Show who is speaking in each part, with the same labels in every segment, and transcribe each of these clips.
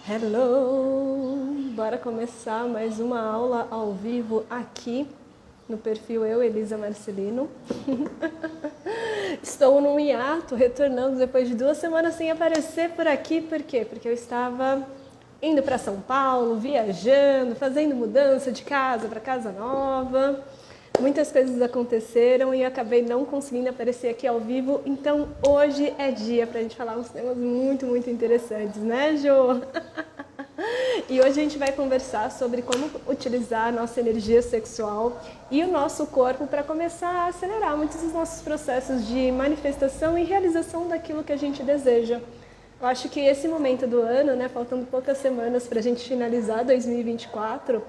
Speaker 1: Hello! Bora começar mais uma aula ao vivo aqui no perfil Eu, Elisa Marcelino. Estou num hiato, retornando depois de 2 semanas sem aparecer por aqui. Por quê? Porque eu estava indo para São Paulo, viajando, fazendo mudança de casa para casa nova. Muitas coisas aconteceram e eu acabei não conseguindo aparecer aqui ao vivo. Então hoje é dia para a gente falar uns temas muito interessantes, né, Jô? E hoje a gente vai conversar sobre como utilizar a nossa energia sexual e o nosso corpo para começar a acelerar muitos dos nossos processos de manifestação e realização daquilo que a gente deseja. Eu acho que esse momento do ano, né, faltando poucas semanas para a gente finalizar 2024,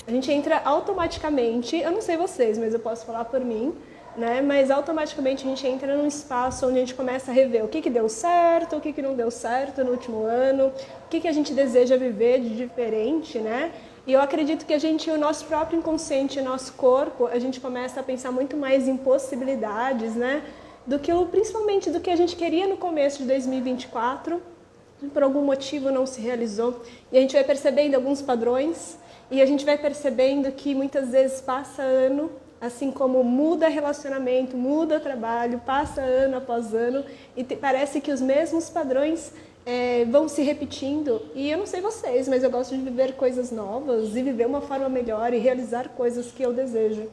Speaker 1: a gente entra automaticamente, eu não sei vocês, mas eu posso falar por mim, né, mas automaticamente a gente entra num espaço onde a gente começa a rever o que deu certo, o que não deu certo no último ano, o que a gente deseja viver de diferente, né? E eu acredito que o nosso próprio inconsciente, o nosso corpo, a gente começa a pensar muito mais em possibilidades, né? Principalmente do que a gente queria no começo de 2024, por algum motivo não se realizou. E a gente vai percebendo alguns padrões e a gente vai percebendo que muitas vezes passa ano, assim como muda relacionamento, muda trabalho, passa ano após ano e parece que os mesmos padrões vão se repetindo. E eu não sei vocês, mas eu gosto de viver coisas novas e viver uma forma melhor e realizar coisas que eu desejo.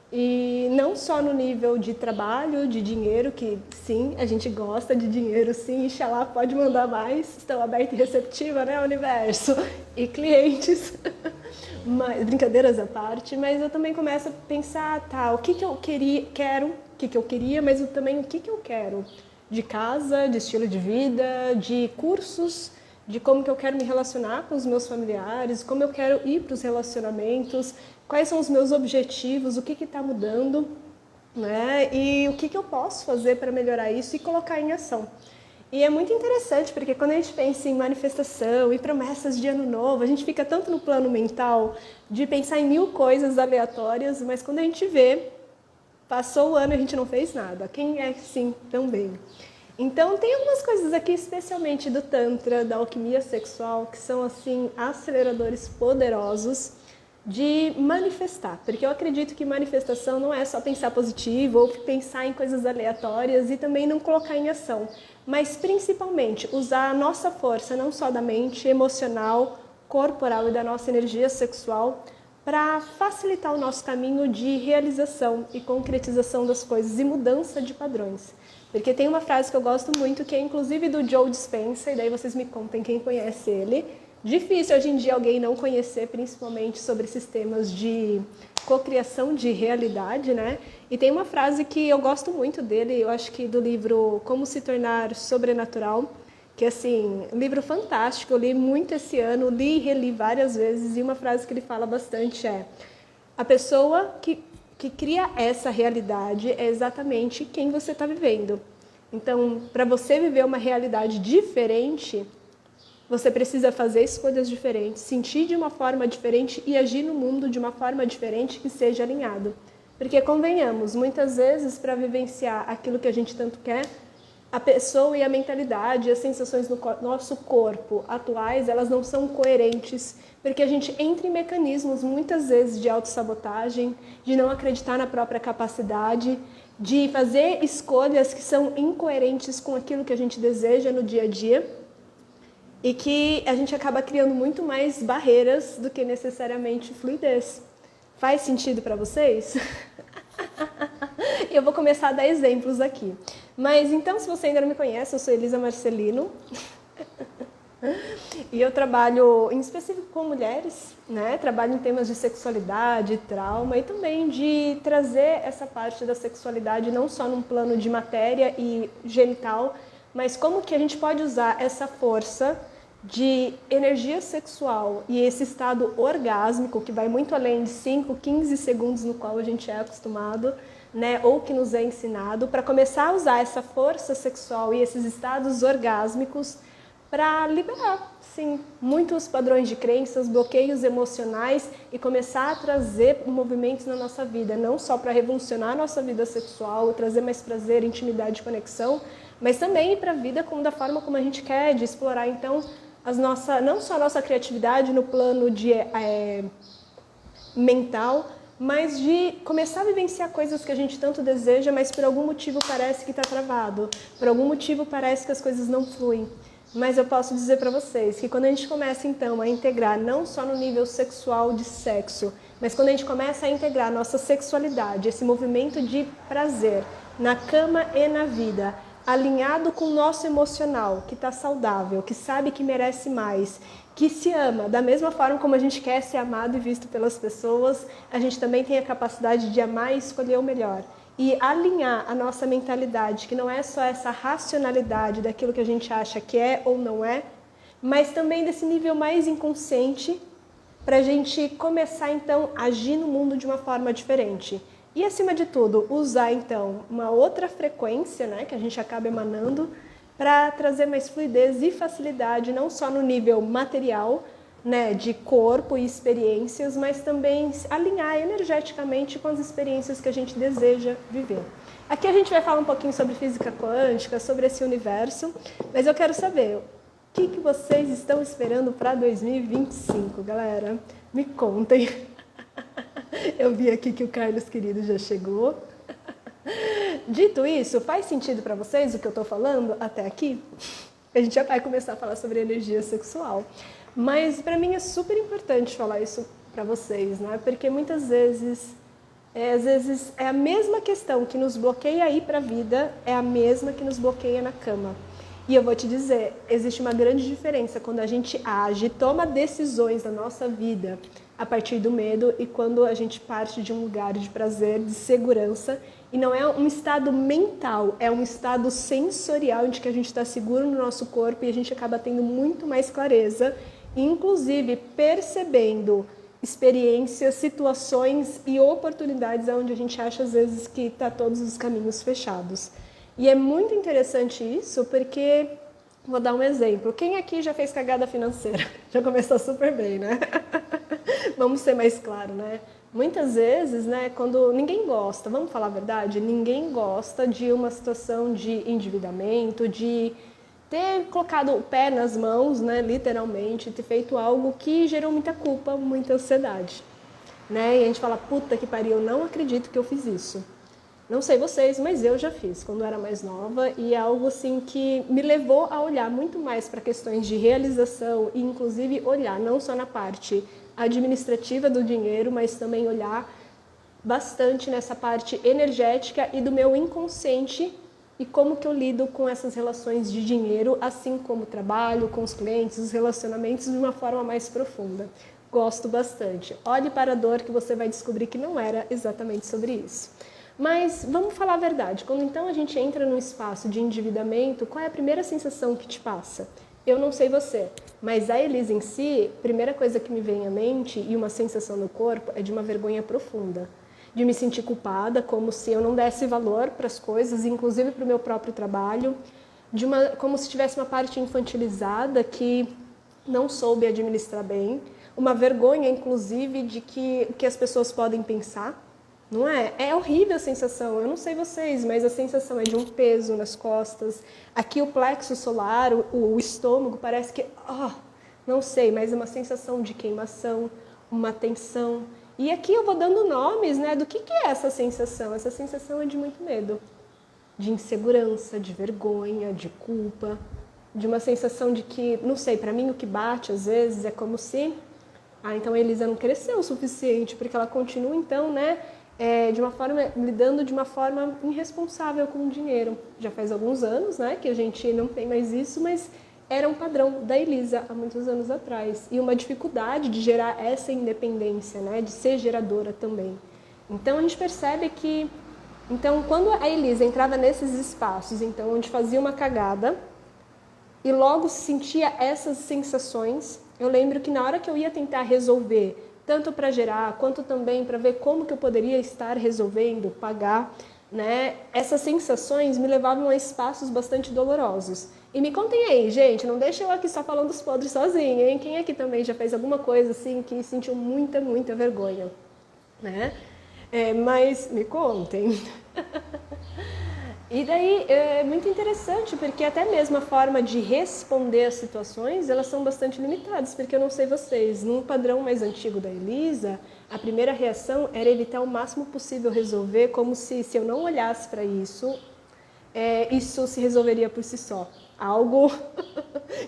Speaker 1: E não só no nível de trabalho, de dinheiro, que sim, a gente gosta de dinheiro, sim, Inxalá pode mandar mais, estou aberta e receptiva, né, universo, e clientes, mas, brincadeiras à parte, mas eu também começo a pensar, tá, o que eu quero, o que eu queria, mas também o que eu quero, de casa, de estilo de vida, de cursos, de como que eu quero me relacionar com os meus familiares, como eu quero ir para os relacionamentos, quais são os meus objetivos, o que está mudando, né? E o que eu posso fazer para melhorar isso e colocar em ação. E é muito interessante, porque quando a gente pensa em manifestação e promessas de ano novo, a gente fica tanto no plano mental de pensar em 1000 coisas aleatórias, mas quando a gente vê, passou o ano e a gente não fez nada. Quem é assim também? Então, tem algumas coisas aqui, especialmente do Tantra, da alquimia sexual, que são, assim, aceleradores poderosos de manifestar. Porque eu acredito que manifestação não é só pensar positivo ou pensar em coisas aleatórias e também não colocar em ação. Mas, principalmente, usar a nossa força, não só da mente, emocional, corporal e da nossa energia sexual, para facilitar o nosso caminho de realização e concretização das coisas e mudança de padrões. Porque tem uma frase que eu gosto muito, que é inclusive do Joe Dispenza, e daí vocês me contem quem conhece ele. Difícil hoje em dia alguém não conhecer, principalmente sobre esses temas de cocriação de realidade, né? E tem uma frase que eu gosto muito dele, eu acho que do livro Como se Tornar Sobrenatural, que assim, um livro fantástico, eu li muito esse ano, li e reli várias vezes, e uma frase que ele fala bastante é: a pessoa que cria essa realidade é exatamente quem você está vivendo. Então, para você viver uma realidade diferente, você precisa fazer escolhas diferentes, sentir de uma forma diferente e agir no mundo de uma forma diferente que seja alinhado. Porque, convenhamos, muitas vezes, para vivenciar aquilo que a gente tanto quer, a pessoa e a mentalidade, as sensações no nosso corpo atuais, elas não são coerentes, porque a gente entra em mecanismos, muitas vezes, de autossabotagem, de não acreditar na própria capacidade, de fazer escolhas que são incoerentes com aquilo que a gente deseja no dia a dia, e que a gente acaba criando muito mais barreiras do que necessariamente fluidez. Faz sentido para vocês? Eu vou começar a dar exemplos aqui. Mas então, se você ainda não me conhece, eu sou Elisa Marcelino. E eu trabalho em específico com mulheres, né? Trabalho em temas de sexualidade, trauma e também de trazer essa parte da sexualidade não só num plano de matéria e genital, mas como que a gente pode usar essa força de energia sexual e esse estado orgásmico, que vai muito além de 5, 15 segundos no qual a gente é acostumado, né, ou que nos é ensinado, para começar a usar essa força sexual e esses estados orgásmicos para liberar, sim, muitos padrões de crenças, bloqueios emocionais e começar a trazer movimentos na nossa vida, não só para revolucionar a nossa vida sexual, trazer mais prazer, intimidade e conexão, mas também para a vida da forma como a gente quer, de explorar então não só a nossa criatividade no plano de mental, mas de começar a vivenciar coisas que a gente tanto deseja, mas por algum motivo parece que está travado, por algum motivo parece que as coisas não fluem. Mas eu posso dizer para vocês que quando a gente começa então a integrar, não só no nível sexual de sexo, mas quando a gente começa a integrar nossa sexualidade, esse movimento de prazer na cama e na vida, alinhado com o nosso emocional, que está saudável, que sabe que merece mais, que se ama, da mesma forma como a gente quer ser amado e visto pelas pessoas, a gente também tem a capacidade de amar e escolher o melhor. E alinhar a nossa mentalidade, que não é só essa racionalidade daquilo que a gente acha que é ou não é, mas também desse nível mais inconsciente, para a gente começar então a agir no mundo de uma forma diferente. E acima de tudo, usar então uma outra frequência, né, que a gente acaba emanando, para trazer mais fluidez e facilidade, não só no nível material, né, de corpo e experiências, mas também alinhar energeticamente com as experiências que a gente deseja viver. Aqui a gente vai falar um pouquinho sobre física quântica, sobre esse universo, mas eu quero saber o que vocês estão esperando para 2025, galera? Me contem. Eu vi aqui que o Carlos querido já chegou. Dito isso, faz sentido para vocês o que eu estou falando até aqui? A gente já vai começar a falar sobre energia sexual. Mas para mim é super importante falar isso para vocês, né? Porque muitas vezes, às vezes é a mesma questão que nos bloqueia a ir para a vida, é a mesma que nos bloqueia na cama. E eu vou te dizer, existe uma grande diferença quando a gente age, toma decisões na nossa vida a partir do medo e quando a gente parte de um lugar de prazer, de segurança. E não é um estado mental, é um estado sensorial de que a gente está seguro no nosso corpo e a gente acaba tendo muito mais clareza, inclusive percebendo experiências, situações e oportunidades onde a gente acha às vezes que está todos os caminhos fechados. E é muito interessante isso porque, vou dar um exemplo, quem aqui já fez cagada financeira? Já começou super bem, né? Vamos ser mais claro, né? Muitas vezes, né, quando ninguém gosta, vamos falar a verdade, ninguém gosta de uma situação de endividamento, de ter colocado o pé nas mãos, né, literalmente, ter feito algo que gerou muita culpa, muita ansiedade, né? E a gente fala, puta que pariu, eu não acredito que eu fiz isso. Não sei vocês, mas eu já fiz quando eu era mais nova e é algo assim que me levou a olhar muito mais para questões de realização e inclusive olhar não só na parte administrativa do dinheiro, mas também olhar bastante nessa parte energética e do meu inconsciente e como que eu lido com essas relações de dinheiro, assim como o trabalho, com os clientes, os relacionamentos de uma forma mais profunda. Gosto bastante. Olhe para a dor que você vai descobrir que não era exatamente sobre isso. Mas vamos falar a verdade, quando então a gente entra num espaço de endividamento, qual é a primeira sensação que te passa? Eu não sei você, mas a Elisa em si, a primeira coisa que me vem à mente e uma sensação no corpo é de uma vergonha profunda. De me sentir culpada, como se eu não desse valor para as coisas, inclusive para o meu próprio trabalho, como se tivesse uma parte infantilizada que não soube administrar bem, uma vergonha, inclusive, de o que as pessoas podem pensar. Não é? É horrível a sensação, eu não sei vocês, mas a sensação é de um peso nas costas. Aqui o plexo solar, o estômago, parece que, não sei, mas é uma sensação de queimação, uma tensão. E aqui eu vou dando nomes, né, do que é essa sensação. Essa sensação é de muito medo, de insegurança, de vergonha, de culpa, de uma sensação de que, não sei, para mim o que bate às vezes é como se, então a Elisa não cresceu o suficiente, porque ela continua então, né, lidando de uma forma irresponsável com o dinheiro. Já faz alguns anos, né, que a gente não tem mais isso, mas era um padrão da Elisa há muitos anos atrás. E uma dificuldade de gerar essa independência, né, de ser geradora também. Então a gente percebe que, então, quando a Elisa entrava nesses espaços, então, onde fazia uma cagada e logo sentia essas sensações, eu lembro que na hora que eu ia tentar resolver, tanto para gerar, quanto também para ver como que eu poderia estar resolvendo, pagar, né? Essas sensações me levavam a espaços bastante dolorosos. E me contem aí, gente, não deixa eu aqui só falando dos podres sozinha, hein? Quem aqui também já fez alguma coisa assim que sentiu muita, muita vergonha, né? Mas me contem. E daí é muito interessante, porque até mesmo a forma de responder às situações, elas são bastante limitadas, porque eu não sei vocês, num padrão mais antigo da Elisa, a primeira reação era evitar o máximo possível resolver, como se eu não olhasse para isso, isso se resolveria por si só. Algo...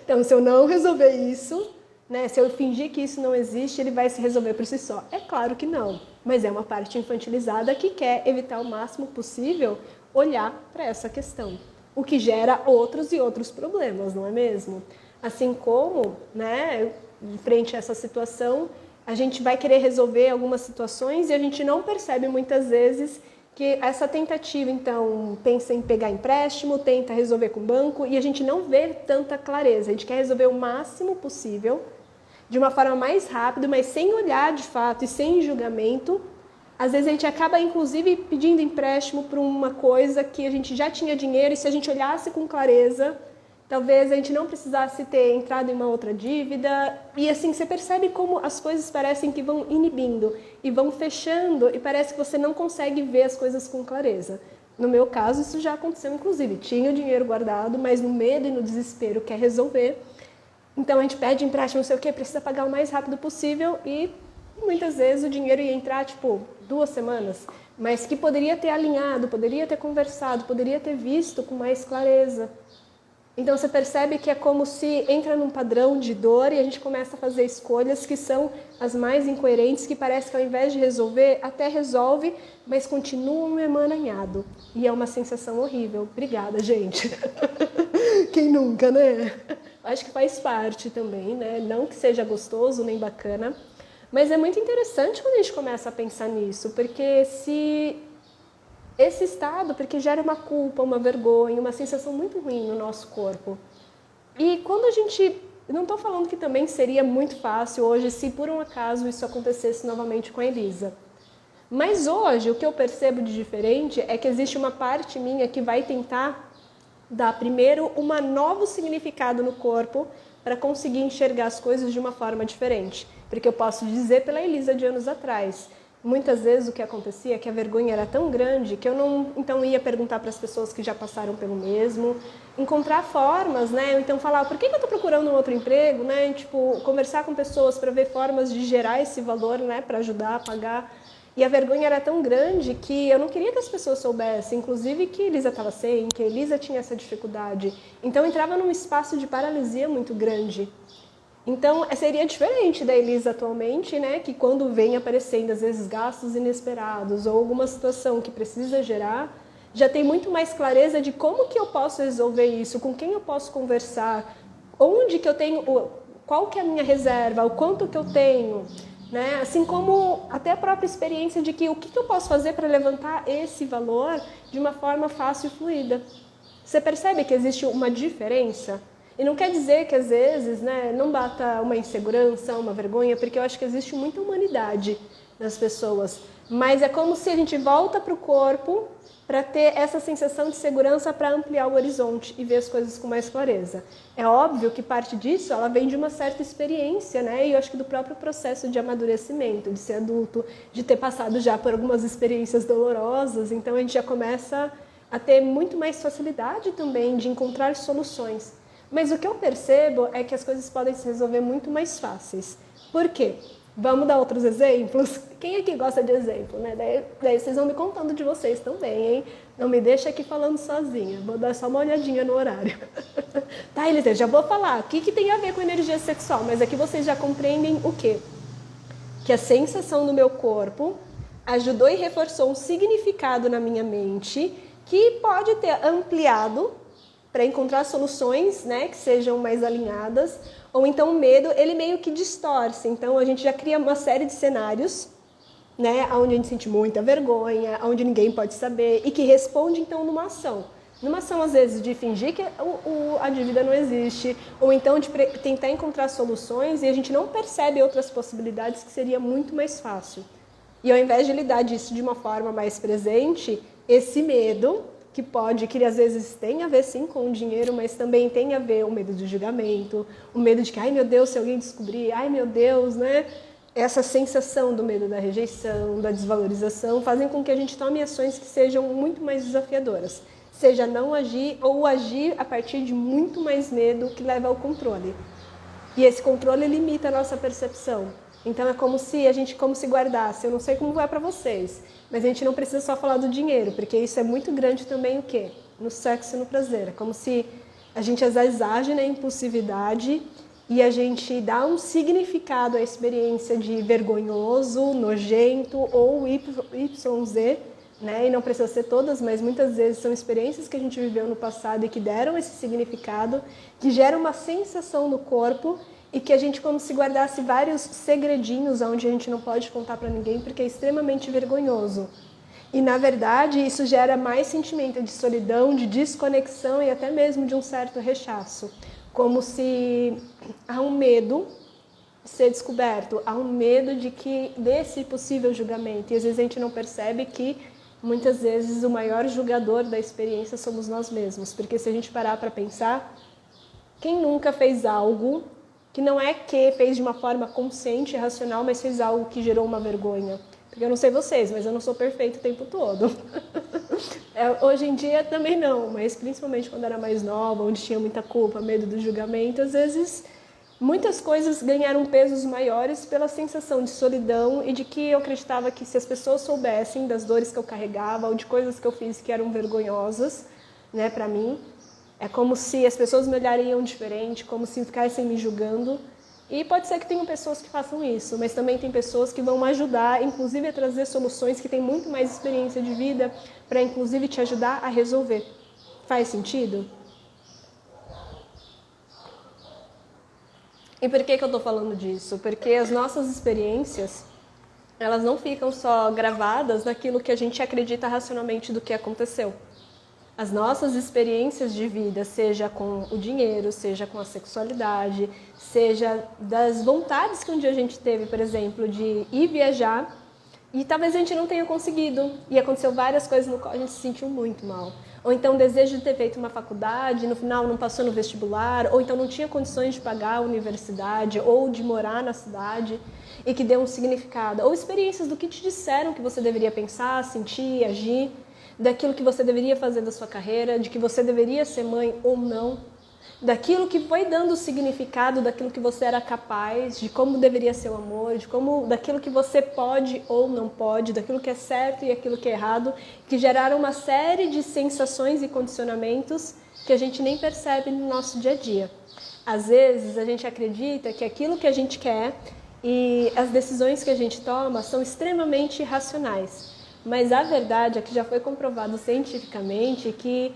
Speaker 1: Então, se eu não resolver isso, né, se eu fingir que isso não existe, ele vai se resolver por si só. É claro que não, mas é uma parte infantilizada que quer evitar o máximo possível olhar para essa questão, o que gera outros e outros problemas, não é mesmo? Assim como, né, frente a essa situação, a gente vai querer resolver algumas situações e a gente não percebe muitas vezes que essa tentativa, então, pensa em pegar empréstimo, tenta resolver com o banco e a gente não vê tanta clareza, a gente quer resolver o máximo possível, de uma forma mais rápida, mas sem olhar de fato e sem julgamento. Às vezes a gente acaba, inclusive, pedindo empréstimo para uma coisa que a gente já tinha dinheiro e se a gente olhasse com clareza, talvez a gente não precisasse ter entrado em uma outra dívida. E assim, você percebe como as coisas parecem que vão inibindo e vão fechando e parece que você não consegue ver as coisas com clareza. No meu caso, isso já aconteceu, inclusive. Tinha o dinheiro guardado, mas no medo e no desespero quer resolver. Então a gente pede empréstimo, não sei o que, precisa pagar o mais rápido possível e muitas vezes o dinheiro ia entrar, 2 semanas, mas que poderia ter alinhado, poderia ter conversado, poderia ter visto com mais clareza. Então você percebe que é como se entra num padrão de dor e a gente começa a fazer escolhas que são as mais incoerentes, que parece que ao invés de resolver, até resolve, mas continua um emaranhado. E é uma sensação horrível. Obrigada, gente. Quem nunca, né? Acho que faz parte também, né? Não que seja gostoso nem bacana, mas é muito interessante quando a gente começa a pensar nisso, porque se esse estado, porque gera uma culpa, uma vergonha, uma sensação muito ruim no nosso corpo. E quando a gente... Não estou falando que também seria muito fácil hoje se por um acaso isso acontecesse novamente com a Elisa. Mas hoje o que eu percebo de diferente é que existe uma parte minha que vai tentar dar primeiro um novo significado no corpo para conseguir enxergar as coisas de uma forma diferente. Porque eu posso dizer pela Elisa de anos atrás, muitas vezes o que acontecia é que a vergonha era tão grande que eu não então ia perguntar para as pessoas que já passaram pelo mesmo, encontrar formas, né? Então falar, por que eu estou procurando um outro emprego, né? Conversar com pessoas para ver formas de gerar esse valor, né? Para ajudar a pagar. E a vergonha era tão grande que eu não queria que as pessoas soubessem, inclusive que a Elisa estava sem, que a Elisa tinha essa dificuldade. Então entrava num espaço de paralisia muito grande. Então seria diferente da Elisa atualmente, né? Que quando vem aparecendo às vezes gastos inesperados ou alguma situação que precisa gerar, já tem muito mais clareza de como que eu posso resolver isso, com quem eu posso conversar, onde que eu tenho, qual que é a minha reserva, o quanto que eu tenho. Né? Assim como até a própria experiência de que o que eu posso fazer para levantar esse valor de uma forma fácil e fluida. Você percebe que existe uma diferença? E não quer dizer que às vezes, né, não bata uma insegurança, uma vergonha, porque eu acho que existe muita humanidade nas pessoas. Mas é como se a gente volta para o corpo para ter essa sensação de segurança para ampliar o horizonte e ver as coisas com mais clareza. É óbvio que parte disso ela vem de uma certa experiência, né? E eu acho que do próprio processo de amadurecimento, de ser adulto, de ter passado já por algumas experiências dolorosas, então a gente já começa a ter muito mais facilidade também de encontrar soluções. Mas o que eu percebo é que as coisas podem se resolver muito mais fáceis. Por quê? Vamos dar outros exemplos? Quem aqui gosta de exemplo, né? Daí vocês vão me contando de vocês também, hein? Não me deixa aqui falando sozinha. Vou dar só uma olhadinha no horário. Tá, Elisa, já vou falar. O que tem a ver com energia sexual? Mas aqui vocês já compreendem o quê? Que a sensação no meu corpo ajudou e reforçou um significado na minha mente que pode ter ampliado para encontrar soluções, né, que sejam mais alinhadas, ou então o medo, ele meio que distorce. Então a gente já cria uma série de cenários, né, onde a gente sente muita vergonha, onde ninguém pode saber, e que responde então numa ação. Numa ação, às vezes, de fingir que a dívida não existe, ou então de tentar encontrar soluções, e a gente não percebe outras possibilidades que seria muito mais fácil. E ao invés de lidar disso de uma forma mais presente, esse medo, que às vezes tem a ver sim com o dinheiro, mas também tem a ver o medo do julgamento, o medo de que, ai meu Deus, se alguém descobrir, ai meu Deus, né? Essa sensação do medo da rejeição, da desvalorização, fazem com que a gente tome ações que sejam muito mais desafiadoras. seja não agir ou agir a partir de muito mais medo que leva ao controle. E esse controle limita a nossa percepção. Então é como se a gente guardasse, eu não sei como vai para vocês, mas a gente não precisa só falar do dinheiro, porque isso é muito grande também o quê? No sexo e no prazer. É como se a gente às vezes age na impulsividade e a gente dá um significado à experiência de vergonhoso, nojento ou YZ, né? E não precisa ser todas, mas muitas vezes são experiências que a gente viveu no passado e que deram esse significado, que geram uma sensação no corpo e que a gente como se guardasse vários segredinhos onde a gente não pode contar para ninguém porque é extremamente vergonhoso. E na verdade isso gera mais sentimento de solidão, de desconexão e até mesmo de um certo rechaço. Como se há um medo de ser descoberto, há um medo desse possível julgamento. E às vezes a gente não percebe que muitas vezes o maior julgador da experiência somos nós mesmos. Porque se a gente parar para pensar, quem nunca fez algo que não é que fez de uma forma consciente e racional, mas fez algo que gerou uma vergonha? Porque eu não sei vocês, mas eu não sou perfeita o tempo todo. Hoje em dia também não, mas principalmente quando era mais nova, onde tinha muita culpa, medo do julgamento, às vezes muitas coisas ganharam pesos maiores pela sensação de solidão e de que eu acreditava que se as pessoas soubessem das dores que eu carregava ou de coisas que eu fiz que eram vergonhosas, né, para mim, é como se as pessoas me olhariam diferente, como se ficassem me julgando. E pode ser que tenham pessoas que façam isso, mas também tem pessoas que vão ajudar, inclusive a trazer soluções que têm muito mais experiência de vida para inclusive te ajudar a resolver. Faz sentido? E por que eu estou falando disso? Porque as nossas experiências, elas não ficam só gravadas naquilo que a gente acredita racionalmente do que aconteceu. As nossas experiências de vida, seja com o dinheiro, seja com a sexualidade, seja das vontades que um dia a gente teve, por exemplo, de ir viajar, e talvez a gente não tenha conseguido, e aconteceu várias coisas no qual a gente se sentiu muito mal. Ou então o desejo de ter feito uma faculdade, no final não passou no vestibular, ou então não tinha condições de pagar a universidade, ou de morar na cidade, e que deu um significado. Ou experiências do que te disseram que você deveria pensar, sentir, agir, daquilo que você deveria fazer da sua carreira, de que você deveria ser mãe ou não, daquilo que foi dando significado, daquilo que você era capaz, de como deveria ser o amor, daquilo que você pode ou não pode, daquilo que é certo e aquilo que é errado, que geraram uma série de sensações e condicionamentos que a gente nem percebe no nosso dia a dia. Às vezes a gente acredita que aquilo que a gente quer e as decisões que a gente toma são extremamente racionais. Mas a verdade é que já foi comprovado cientificamente que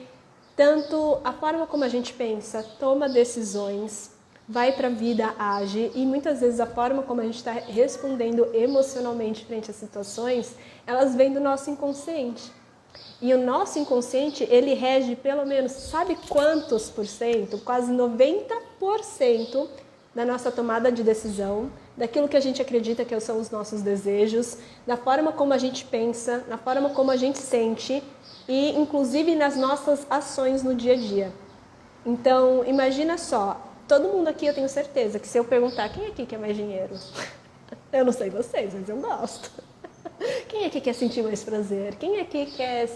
Speaker 1: tanto a forma como a gente pensa, toma decisões, vai para a vida, age, e muitas vezes a forma como a gente está respondendo emocionalmente frente às situações, elas vêm do nosso inconsciente. E o nosso inconsciente, ele rege pelo menos, sabe quantos por cento? Quase 90% da nossa tomada de decisão, daquilo que a gente acredita que são os nossos desejos, da forma como a gente pensa, na forma como a gente sente e, inclusive, nas nossas ações no dia a dia. Então, imagina só, todo mundo aqui eu tenho certeza que se eu perguntar quem aqui quer mais dinheiro, eu não sei vocês, mas eu gosto. Quem aqui quer sentir mais prazer? Quem aqui quer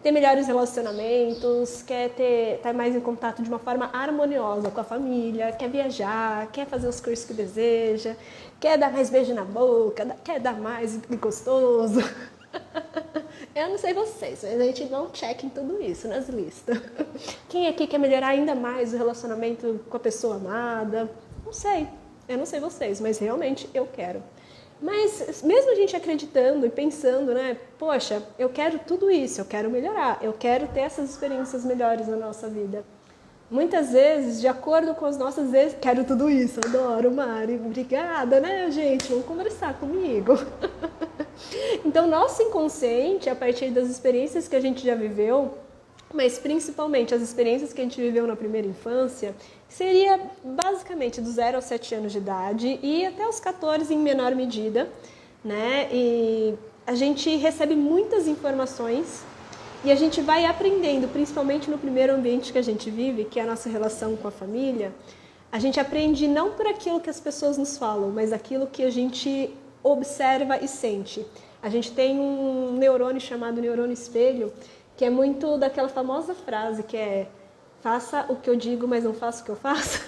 Speaker 1: ter melhores relacionamentos, quer estar mais em contato de uma forma harmoniosa com a família, quer viajar, quer fazer os cursos que deseja, quer dar mais beijo na boca, quer dar mais gostoso. Eu não sei vocês, mas a gente dá um check em tudo isso nas listas. Quem aqui quer melhorar ainda mais o relacionamento com a pessoa amada? Não sei, eu não sei vocês, mas realmente eu quero. Mas mesmo a gente acreditando e pensando, né? Poxa, eu quero tudo isso, eu quero melhorar, eu quero ter essas experiências melhores na nossa vida. Muitas vezes, de acordo com as nossas... Quero tudo isso, adoro, Mari. Obrigada, né, gente? Vamos conversar comigo. Então, nosso inconsciente, a partir das experiências que a gente já viveu, mas principalmente as experiências que a gente viveu na primeira infância, seria basicamente do 0 aos 7 anos de idade e até os 14 em menor medida, né? E a gente recebe muitas informações e a gente vai aprendendo, principalmente no primeiro ambiente que a gente vive, que é a nossa relação com a família. A gente aprende não por aquilo que as pessoas nos falam, mas aquilo que a gente observa e sente. A gente tem um neurônio chamado neurônio espelho, que é muito daquela famosa frase que é: faça o que eu digo, mas não faça o que eu faço.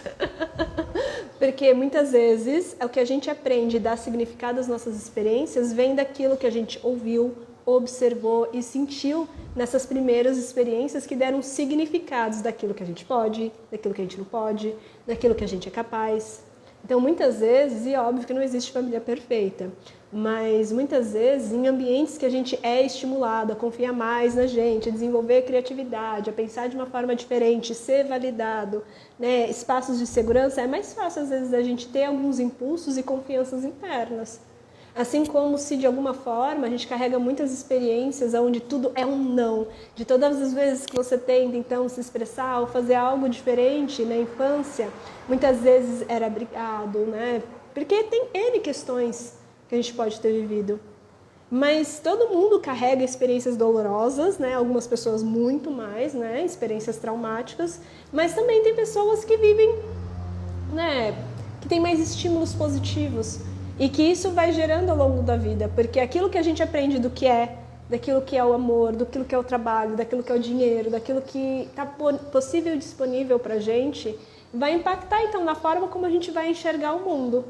Speaker 1: Porque muitas vezes é o que a gente aprende, dar significado às nossas experiências, vem daquilo que a gente ouviu, observou e sentiu nessas primeiras experiências que deram significados daquilo que a gente pode, daquilo que a gente não pode, daquilo que a gente é capaz. Então, muitas vezes, e óbvio que não existe família perfeita, mas muitas vezes em ambientes que a gente é estimulado a confiar mais na gente, a desenvolver criatividade, a pensar de uma forma diferente, ser validado, né, espaços de segurança, é mais fácil às vezes a gente ter alguns impulsos e confianças internas. Assim como se de alguma forma a gente carrega muitas experiências onde tudo é um não, de todas as vezes que você tenta então se expressar ou fazer algo diferente na infância, muitas vezes era brigado, né? Porque tem N questões que a gente pode ter vivido. Mas todo mundo carrega experiências dolorosas, né? Algumas pessoas muito mais, né? Experiências traumáticas, mas também tem pessoas que vivem, né? Que tem mais estímulos positivos. E que isso vai gerando ao longo da vida, porque aquilo que a gente aprende daquilo que é o amor, daquilo que é o trabalho, daquilo que é o dinheiro, daquilo que está possível e disponível para a gente, vai impactar então na forma como a gente vai enxergar o mundo.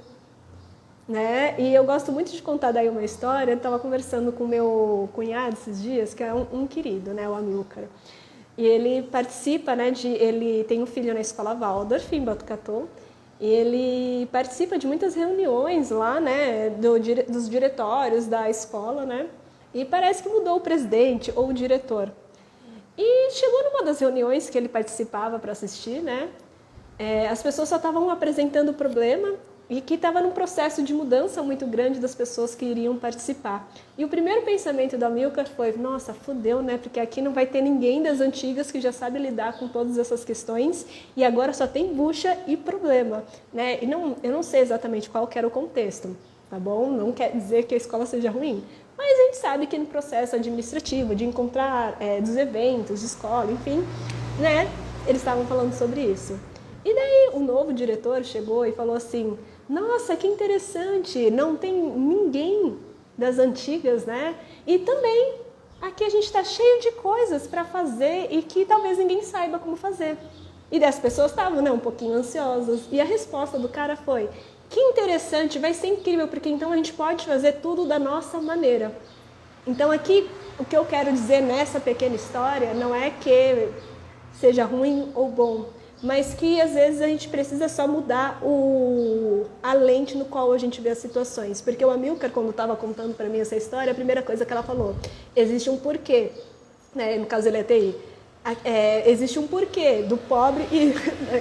Speaker 1: Né? E eu gosto muito de contar daí uma história. Eu estava conversando com meu cunhado esses dias, que é um querido, né, o Amilcar. E ele participa, né, ele tem um filho na escola Waldorf, em Botucatu. E ele participa de muitas reuniões lá, né, dos diretórios da escola, né? E parece que mudou o presidente ou o diretor. E chegou numa das reuniões que ele participava para assistir, né? As pessoas só estavam apresentando o problema e que estava num processo de mudança muito grande das pessoas que iriam participar. E o primeiro pensamento do Amilcar foi: nossa, fudeu, né? Porque aqui não vai ter ninguém das antigas que já sabe lidar com todas essas questões e agora só tem bucha e problema, né? E eu não sei exatamente qual que era o contexto, tá bom? Não quer dizer que a escola seja ruim, mas a gente sabe que no processo administrativo de encontrar dos eventos, de escola, enfim, né? Eles estavam falando sobre isso. E daí o novo diretor chegou e falou assim: nossa, que interessante, não tem ninguém das antigas, né? E também aqui a gente está cheio de coisas para fazer e que talvez ninguém saiba como fazer. E dessas pessoas estavam, né, um pouquinho ansiosas. E a resposta do cara foi: que interessante, vai ser incrível, porque então a gente pode fazer tudo da nossa maneira. Então aqui o que eu quero dizer nessa pequena história não é que seja ruim ou bom, mas que às vezes a gente precisa só mudar a lente no qual a gente vê as situações. Porque o Amilcar, quando estava contando para mim essa história, a primeira coisa que ela falou: existe um porquê, né? No caso ele é TI. Existe um porquê do pobre e...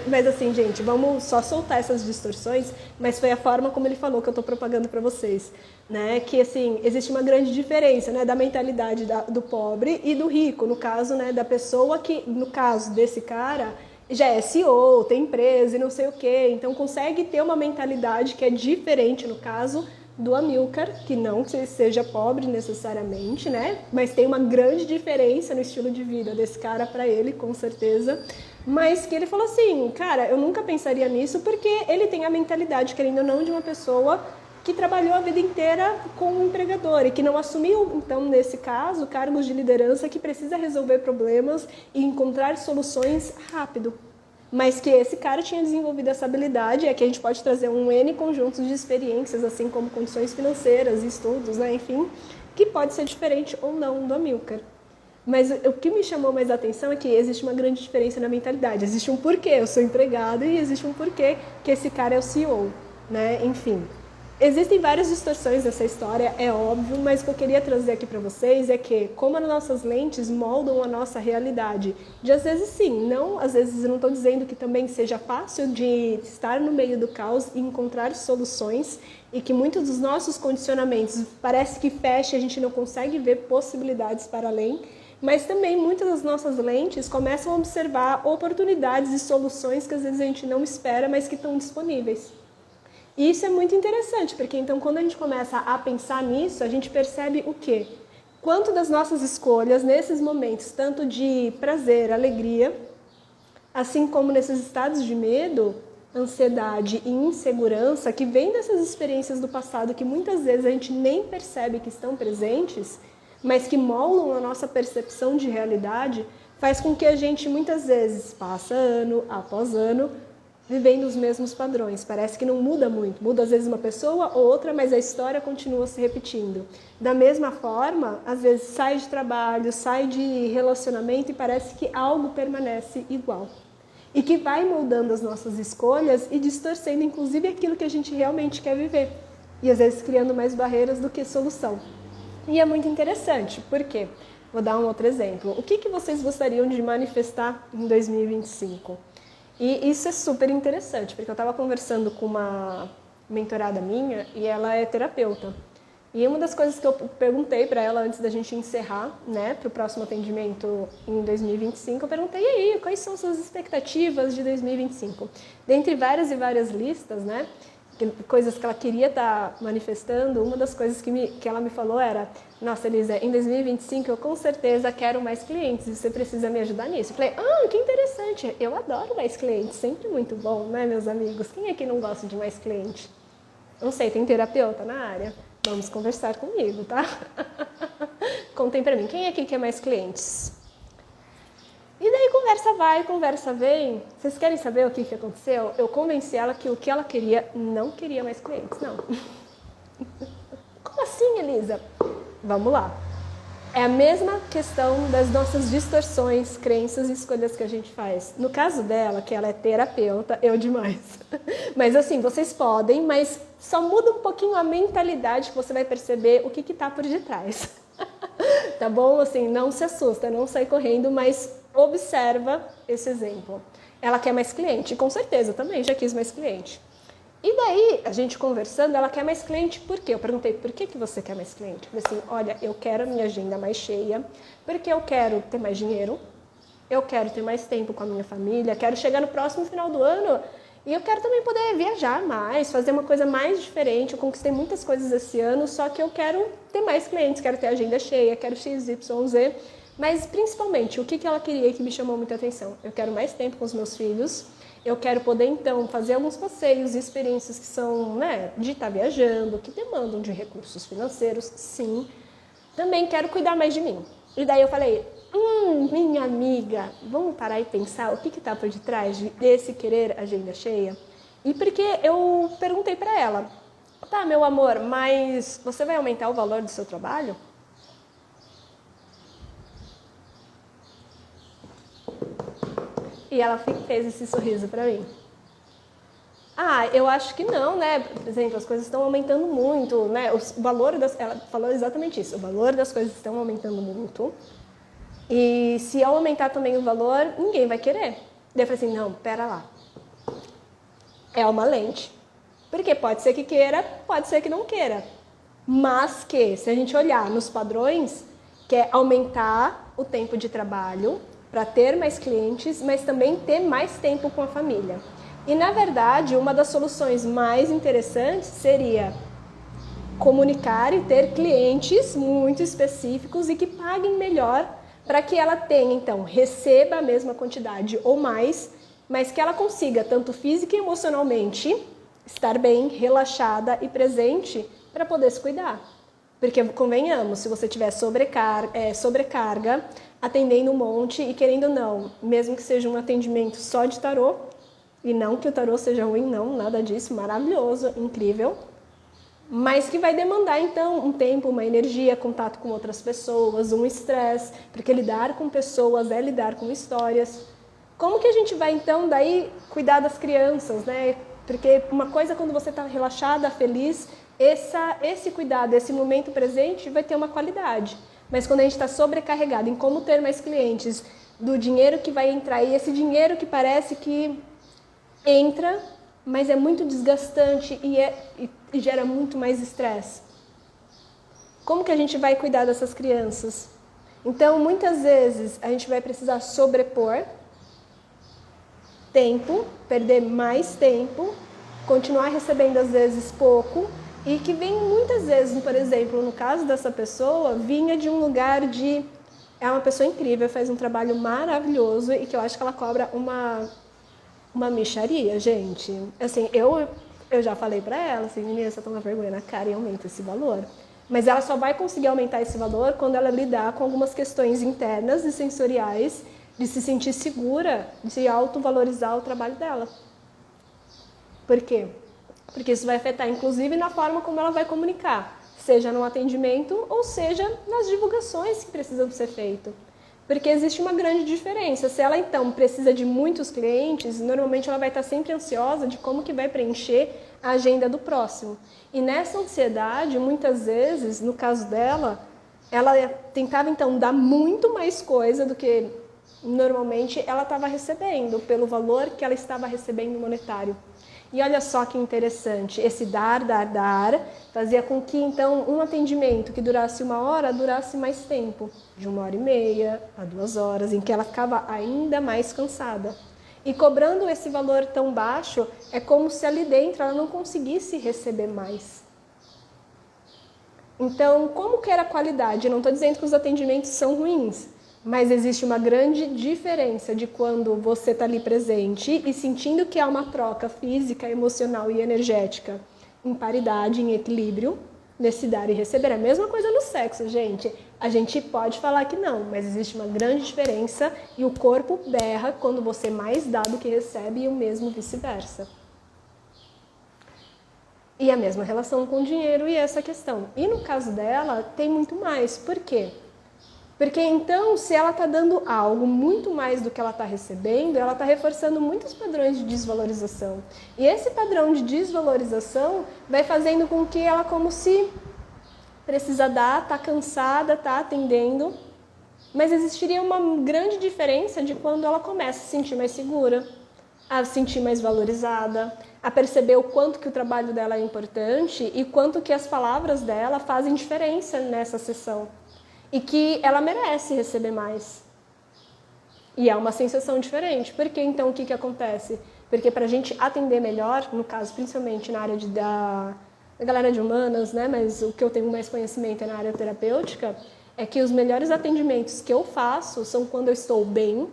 Speaker 1: Mas assim, gente, vamos só soltar essas distorções, mas foi a forma como ele falou que eu estou propagando para vocês, né? Que assim, existe uma grande diferença, né, da mentalidade do pobre e do rico, no caso, né, da pessoa que, no caso desse cara, já é CEO, tem empresa e não sei o quê, então consegue ter uma mentalidade que é diferente, no caso do Amilcar, que não seja pobre necessariamente, né? Mas tem uma grande diferença no estilo de vida desse cara para ele, com certeza. Mas que ele falou assim: cara, eu nunca pensaria nisso, porque ele tem a mentalidade, querendo ou não, de uma pessoa que trabalhou a vida inteira com um empregador e que não assumiu, então, nesse caso, cargos de liderança, que precisa resolver problemas e encontrar soluções rápido. Mas que esse cara tinha desenvolvido essa habilidade, é que a gente pode trazer um N conjunto de experiências, assim como condições financeiras, estudos, né, enfim, que pode ser diferente ou não do Amilcar. Mas o que me chamou mais a atenção é que existe uma grande diferença na mentalidade. Existe um porquê, eu sou empregado, e existe um porquê que esse cara é o CEO, né, enfim. Existem várias distorções dessa história, é óbvio, mas o que eu queria trazer aqui para vocês é que como as nossas lentes moldam a nossa realidade. De às vezes sim, às vezes eu não estou dizendo que também seja fácil de estar no meio do caos e encontrar soluções, e que muitos dos nossos condicionamentos parece que fecha, a gente não consegue ver possibilidades para além, mas também muitas das nossas lentes começam a observar oportunidades e soluções que às vezes a gente não espera, mas que estão disponíveis. E isso é muito interessante, porque então quando a gente começa a pensar nisso, a gente percebe o quê? Quanto das nossas escolhas, nesses momentos, tanto de prazer, alegria, assim como nesses estados de medo, ansiedade e insegurança, que vêm dessas experiências do passado, que muitas vezes a gente nem percebe que estão presentes, mas que moldam a nossa percepção de realidade, faz com que a gente muitas vezes passa ano após ano vivendo os mesmos padrões. Parece que não muda muito. Muda às vezes uma pessoa ou outra, mas a história continua se repetindo. Da mesma forma, às vezes sai de trabalho, sai de relacionamento e parece que algo permanece igual. E que vai moldando as nossas escolhas e distorcendo inclusive aquilo que a gente realmente quer viver. E às vezes criando mais barreiras do que solução. E é muito interessante, por quê? Vou dar um outro exemplo. O que vocês gostariam de manifestar em 2025? E isso é super interessante, porque eu estava conversando com uma mentorada minha e ela é terapeuta. E uma das coisas que eu perguntei para ela antes da gente encerrar, né, para o próximo atendimento em 2025, eu perguntei, e aí, quais são suas expectativas de 2025? Dentre várias e várias listas, né, coisas que ela queria estar manifestando, uma das coisas que ela me falou era, nossa, Elisa, em 2025 eu com certeza quero mais clientes e você precisa me ajudar nisso. Eu falei, que interessante, eu adoro mais clientes, sempre muito bom, né, meus amigos? Quem aqui não gosta de mais cliente? Não sei, tem terapeuta na área? Vamos conversar comigo, tá? Contem pra mim, quem aqui quer mais clientes? E daí conversa vai, conversa vem. Vocês querem saber o que aconteceu? Eu convenci ela que o que ela queria, não queria mais clientes, não. Como assim, Elisa? Vamos lá. É a mesma questão das nossas distorções, crenças e escolhas que a gente faz. No caso dela, que ela é terapeuta, eu demais. Mas assim, vocês podem, mas só muda um pouquinho a mentalidade que você vai perceber o que está por detrás. Tá bom? Assim, não se assusta, não sai correndo, mas observa esse exemplo. Ela quer mais cliente, com certeza também já quis mais cliente. E daí, a gente conversando, ela quer mais cliente por quê? Eu perguntei, por que você quer mais cliente? Eu falei assim, olha, eu quero a minha agenda mais cheia, porque eu quero ter mais dinheiro, eu quero ter mais tempo com a minha família, quero chegar no próximo final do ano e eu quero também poder viajar mais, fazer uma coisa mais diferente. Eu conquistei muitas coisas esse ano, só que eu quero ter mais clientes, quero ter agenda cheia, quero XYZ. Mas principalmente, o que ela queria e que me chamou muita atenção? Eu quero mais tempo com os meus filhos. Eu quero poder, então, fazer alguns passeios e experiências que são, né, de estar viajando, que demandam de recursos financeiros, sim. Também quero cuidar mais de mim. E daí eu falei, minha amiga, vamos parar e pensar o que está por detrás desse querer agenda cheia? E porque eu perguntei para ela, tá, meu amor, mas você vai aumentar o valor do seu trabalho? E ela fez esse sorriso para mim. Eu acho que não, né? Por exemplo, as coisas estão aumentando muito, né? O valor ela falou exatamente isso. O valor das coisas estão aumentando muito. E se eu aumentar também o valor, ninguém vai querer. Daí eu falei assim, não, pera lá. É uma lente. Porque pode ser que queira, pode ser que não queira. Mas que, se a gente olhar nos padrões, quer aumentar o tempo de trabalho para ter mais clientes, mas também ter mais tempo com a família. E, na verdade, uma das soluções mais interessantes seria comunicar e ter clientes muito específicos e que paguem melhor para que ela tenha, então, receba a mesma quantidade ou mais, mas que ela consiga, tanto física e emocionalmente, estar bem, relaxada e presente para poder se cuidar. Porque, convenhamos, se você tiver sobrecarga, atendendo um monte e querendo ou não, mesmo que seja um atendimento só de tarô, e não que o tarô seja ruim, não, nada disso, maravilhoso, incrível, mas que vai demandar, então, um tempo, uma energia, contato com outras pessoas, um estresse, porque lidar com pessoas é lidar com histórias. Como que a gente vai, então, daí cuidar das crianças, né? Porque uma coisa, quando você está relaxada, feliz, esse cuidado, esse momento presente vai ter uma qualidade. Mas quando a gente está sobrecarregado em como ter mais clientes, do dinheiro que vai entrar, e esse dinheiro que parece que entra, mas é muito desgastante e gera muito mais estresse. Como que a gente vai cuidar dessas crianças? Então, muitas vezes, a gente vai precisar sobrepor tempo, perder mais tempo, continuar recebendo às vezes pouco, e que vem muitas vezes, por exemplo, no caso dessa pessoa, vinha de um lugar de... É uma pessoa incrível, faz um trabalho maravilhoso e que eu acho que ela cobra uma mixaria, gente. Assim, eu já falei pra ela, assim, menina, você toma vergonha na cara e aumenta esse valor. Mas ela só vai conseguir aumentar esse valor quando ela lidar com algumas questões internas e sensoriais, de se sentir segura, de se autovalorizar o trabalho dela. Por quê? Porque isso vai afetar, inclusive, na forma como ela vai comunicar, seja no atendimento ou seja nas divulgações que precisam ser feitas. Porque existe uma grande diferença. Se ela, então, precisa de muitos clientes, normalmente ela vai estar sempre ansiosa de como que vai preencher a agenda do próximo. E nessa ansiedade, muitas vezes, no caso dela, ela tentava, então, dar muito mais coisa do que normalmente ela estava recebendo, pelo valor que ela estava recebendo monetário. E olha só que interessante, esse dar, fazia com que, então, um atendimento que durasse 1 hora, durasse mais tempo, de 1h30 a 2 horas, em que ela ficava ainda mais cansada. E cobrando esse valor tão baixo, é como se ali dentro ela não conseguisse receber mais. Então, como que era a qualidade? Eu não estou dizendo que os atendimentos são ruins, mas existe uma grande diferença de quando você está ali presente e sentindo que há uma troca física, emocional e energética em paridade, em equilíbrio, nesse dar e receber. A mesma coisa no sexo, gente. A gente pode falar que não, mas existe uma grande diferença e o corpo berra quando você mais dá do que recebe e o mesmo vice-versa. E a mesma relação com o dinheiro e essa questão. E no caso dela, tem muito mais. Por quê? Porque então, se ela está dando algo muito mais do que ela está recebendo, ela está reforçando muitos padrões de desvalorização. E esse padrão de desvalorização vai fazendo com que ela, como se precisa dar, está cansada, está atendendo. Mas existiria uma grande diferença de quando ela começa a se sentir mais segura, a se sentir mais valorizada, a perceber o quanto que o trabalho dela é importante e quanto que as palavras dela fazem diferença nessa sessão. E que ela merece receber mais. E é uma sensação diferente. Porque então o que acontece? Porque para a gente atender melhor, no caso principalmente na área da galera de humanas, né? Mas o que eu tenho mais conhecimento é na área terapêutica, é que os melhores atendimentos que eu faço são quando eu estou bem,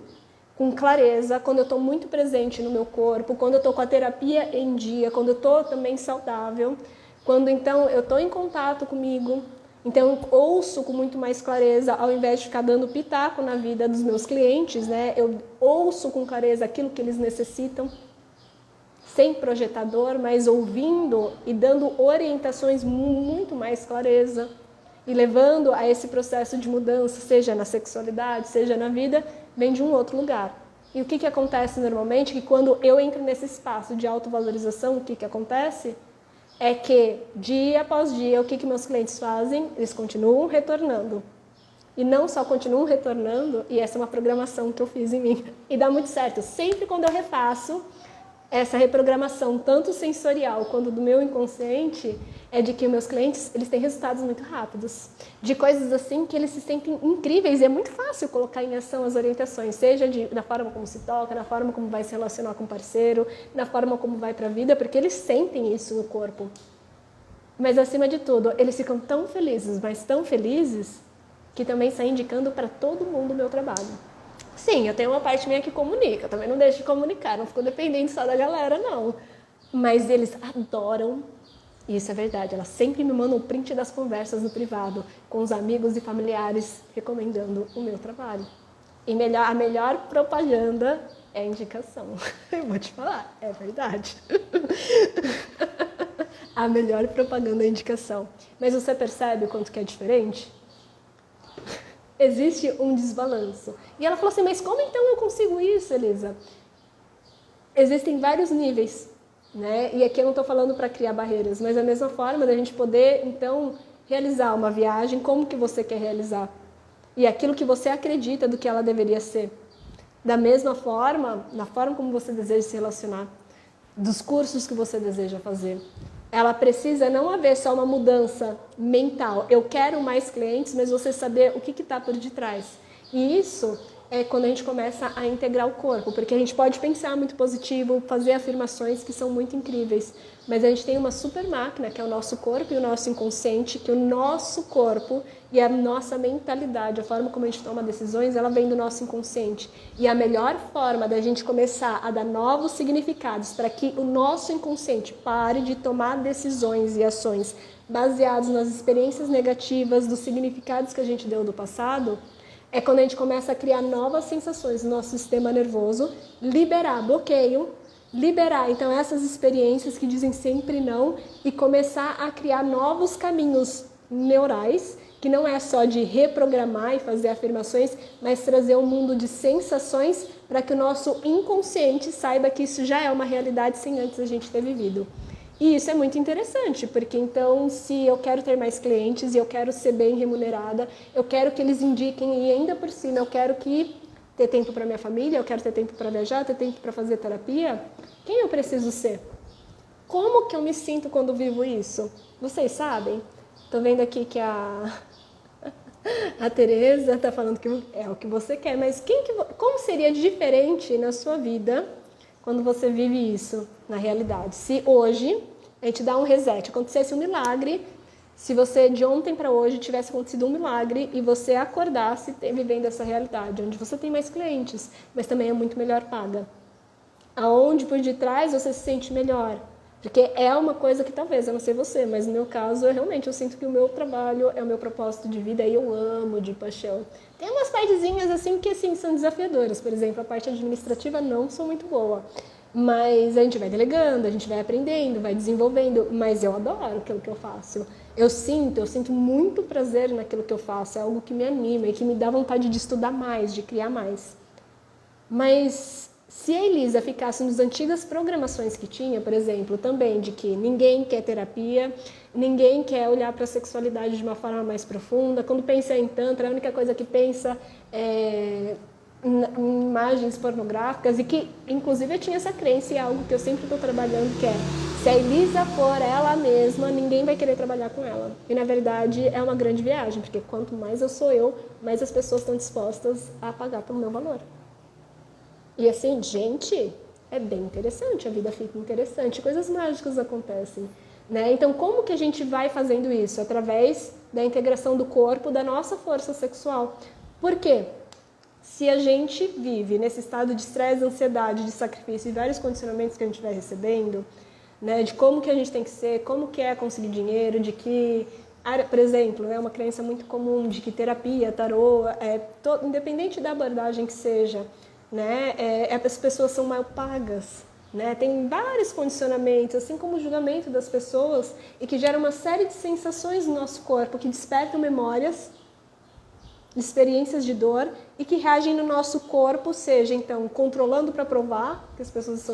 Speaker 1: com clareza, quando eu estou muito presente no meu corpo, quando eu estou com a terapia em dia, quando eu estou também saudável, quando então eu estou em contato comigo. Então, eu ouço com muito mais clareza, ao invés de ficar dando pitaco na vida dos meus clientes, né? Eu ouço com clareza aquilo que eles necessitam, sem projetador, mas ouvindo e dando orientações muito mais clareza e levando a esse processo de mudança, seja na sexualidade, seja na vida, vem de um outro lugar. E o que acontece normalmente? Que quando eu entro nesse espaço de autovalorização, o que acontece? É que, dia após dia, o que meus clientes fazem? Eles continuam retornando. E não só continuam retornando, e essa é uma programação que eu fiz em mim. E dá muito certo. Sempre quando eu refaço essa reprogramação, tanto sensorial quanto do meu inconsciente, é de que meus clientes eles têm resultados muito rápidos. De coisas assim que eles se sentem incríveis. E é muito fácil colocar em ação as orientações, seja na forma como se toca, na forma como vai se relacionar com o parceiro, na forma como vai para a vida, porque eles sentem isso no corpo. Mas, acima de tudo, eles ficam tão felizes, mas tão felizes, que também saem indicando para todo mundo o meu trabalho. Sim, eu tenho uma parte minha que comunica, eu também não deixo de comunicar, não fico dependendo só da galera, não. Mas eles adoram. E isso é verdade, ela sempre me manda um print das conversas no privado, com os amigos e familiares recomendando o meu trabalho. E a melhor propaganda é a indicação. Eu vou te falar, é verdade. A melhor propaganda é a indicação. Mas você percebe o quanto que é diferente? Existe um desbalanço. E ela falou assim, mas como então eu consigo isso, Elisa? Existem vários níveis. Né? E aqui eu não estou falando para criar barreiras, mas a mesma forma da gente poder, então, realizar uma viagem, como que você quer realizar? E aquilo que você acredita do que ela deveria ser. Da mesma forma, na forma como você deseja se relacionar, dos cursos que você deseja fazer. Ela precisa não haver só uma mudança mental. Eu quero mais clientes, mas você saber o que está por detrás. E isso é quando a gente começa a integrar o corpo, porque a gente pode pensar muito positivo, fazer afirmações que são muito incríveis, mas a gente tem uma super máquina, que é o nosso corpo e o nosso inconsciente, que o nosso corpo e a nossa mentalidade, a forma como a gente toma decisões, ela vem do nosso inconsciente. E a melhor forma da gente começar a dar novos significados para que o nosso inconsciente pare de tomar decisões e ações baseados nas experiências negativas, dos significados que a gente deu do passado, é quando a gente começa a criar novas sensações no nosso sistema nervoso, liberar bloqueio, liberar então essas experiências que dizem sempre não e começar a criar novos caminhos neurais, que não é só de reprogramar e fazer afirmações, mas trazer um mundo de sensações para que o nosso inconsciente saiba que isso já é uma realidade sem antes a gente ter vivido. E isso é muito interessante, porque então se eu quero ter mais clientes e eu quero ser bem remunerada, eu quero que eles indiquem e ainda por cima eu quero ter tempo para minha família, eu quero ter tempo para viajar, ter tempo para fazer terapia, quem eu preciso ser? Como que eu me sinto quando vivo isso? Vocês sabem? Tô vendo aqui que a Tereza está falando que é o que você quer, mas como seria diferente na sua vida quando você vive isso na realidade? Se hoje a gente dá um reset, acontecesse um milagre, se você de ontem para hoje tivesse acontecido um milagre e você acordasse vivendo essa realidade, onde você tem mais clientes, mas também é muito melhor paga. Aonde por detrás você se sente melhor? Porque é uma coisa que talvez, eu não sei você, mas no meu caso, eu sinto que o meu trabalho é o meu propósito de vida e eu amo de paixão. Tem umas partezinhas assim que assim, são desafiadoras, por exemplo, a parte administrativa não sou muito boa, mas a gente vai delegando, a gente vai aprendendo, vai desenvolvendo, mas eu adoro aquilo que eu faço. Eu sinto muito prazer naquilo que eu faço, é algo que me anima e que me dá vontade de estudar mais, de criar mais. Mas se a Elisa ficasse nas antigas programações que tinha, por exemplo, também de que ninguém quer terapia, ninguém quer olhar para a sexualidade de uma forma mais profunda, quando pensa em tantra, a única coisa que pensa é em imagens pornográficas, e que inclusive eu tinha essa crença e é algo que eu sempre estou trabalhando, que é se a Elisa for ela mesma, ninguém vai querer trabalhar com ela. E na verdade é uma grande viagem, porque quanto mais eu sou eu, mais as pessoas estão dispostas a pagar pelo meu valor. E assim, gente, é bem interessante, a vida fica interessante, coisas mágicas acontecem, né? Então, como que a gente vai fazendo isso? Através da integração do corpo, da nossa força sexual. Por quê? Se a gente vive nesse estado de estresse, ansiedade, de sacrifício e vários condicionamentos que a gente vai recebendo, né, de como que a gente tem que ser, como que é conseguir dinheiro, de que, por exemplo, é uma crença muito comum de que terapia, tarô, independente da abordagem que seja, né, as pessoas são mal pagas, né, tem vários condicionamentos, assim como o julgamento das pessoas, e que gera uma série de sensações no nosso corpo, que despertam memórias, experiências de dor, e que reagem no nosso corpo, seja então controlando para provar que as pessoas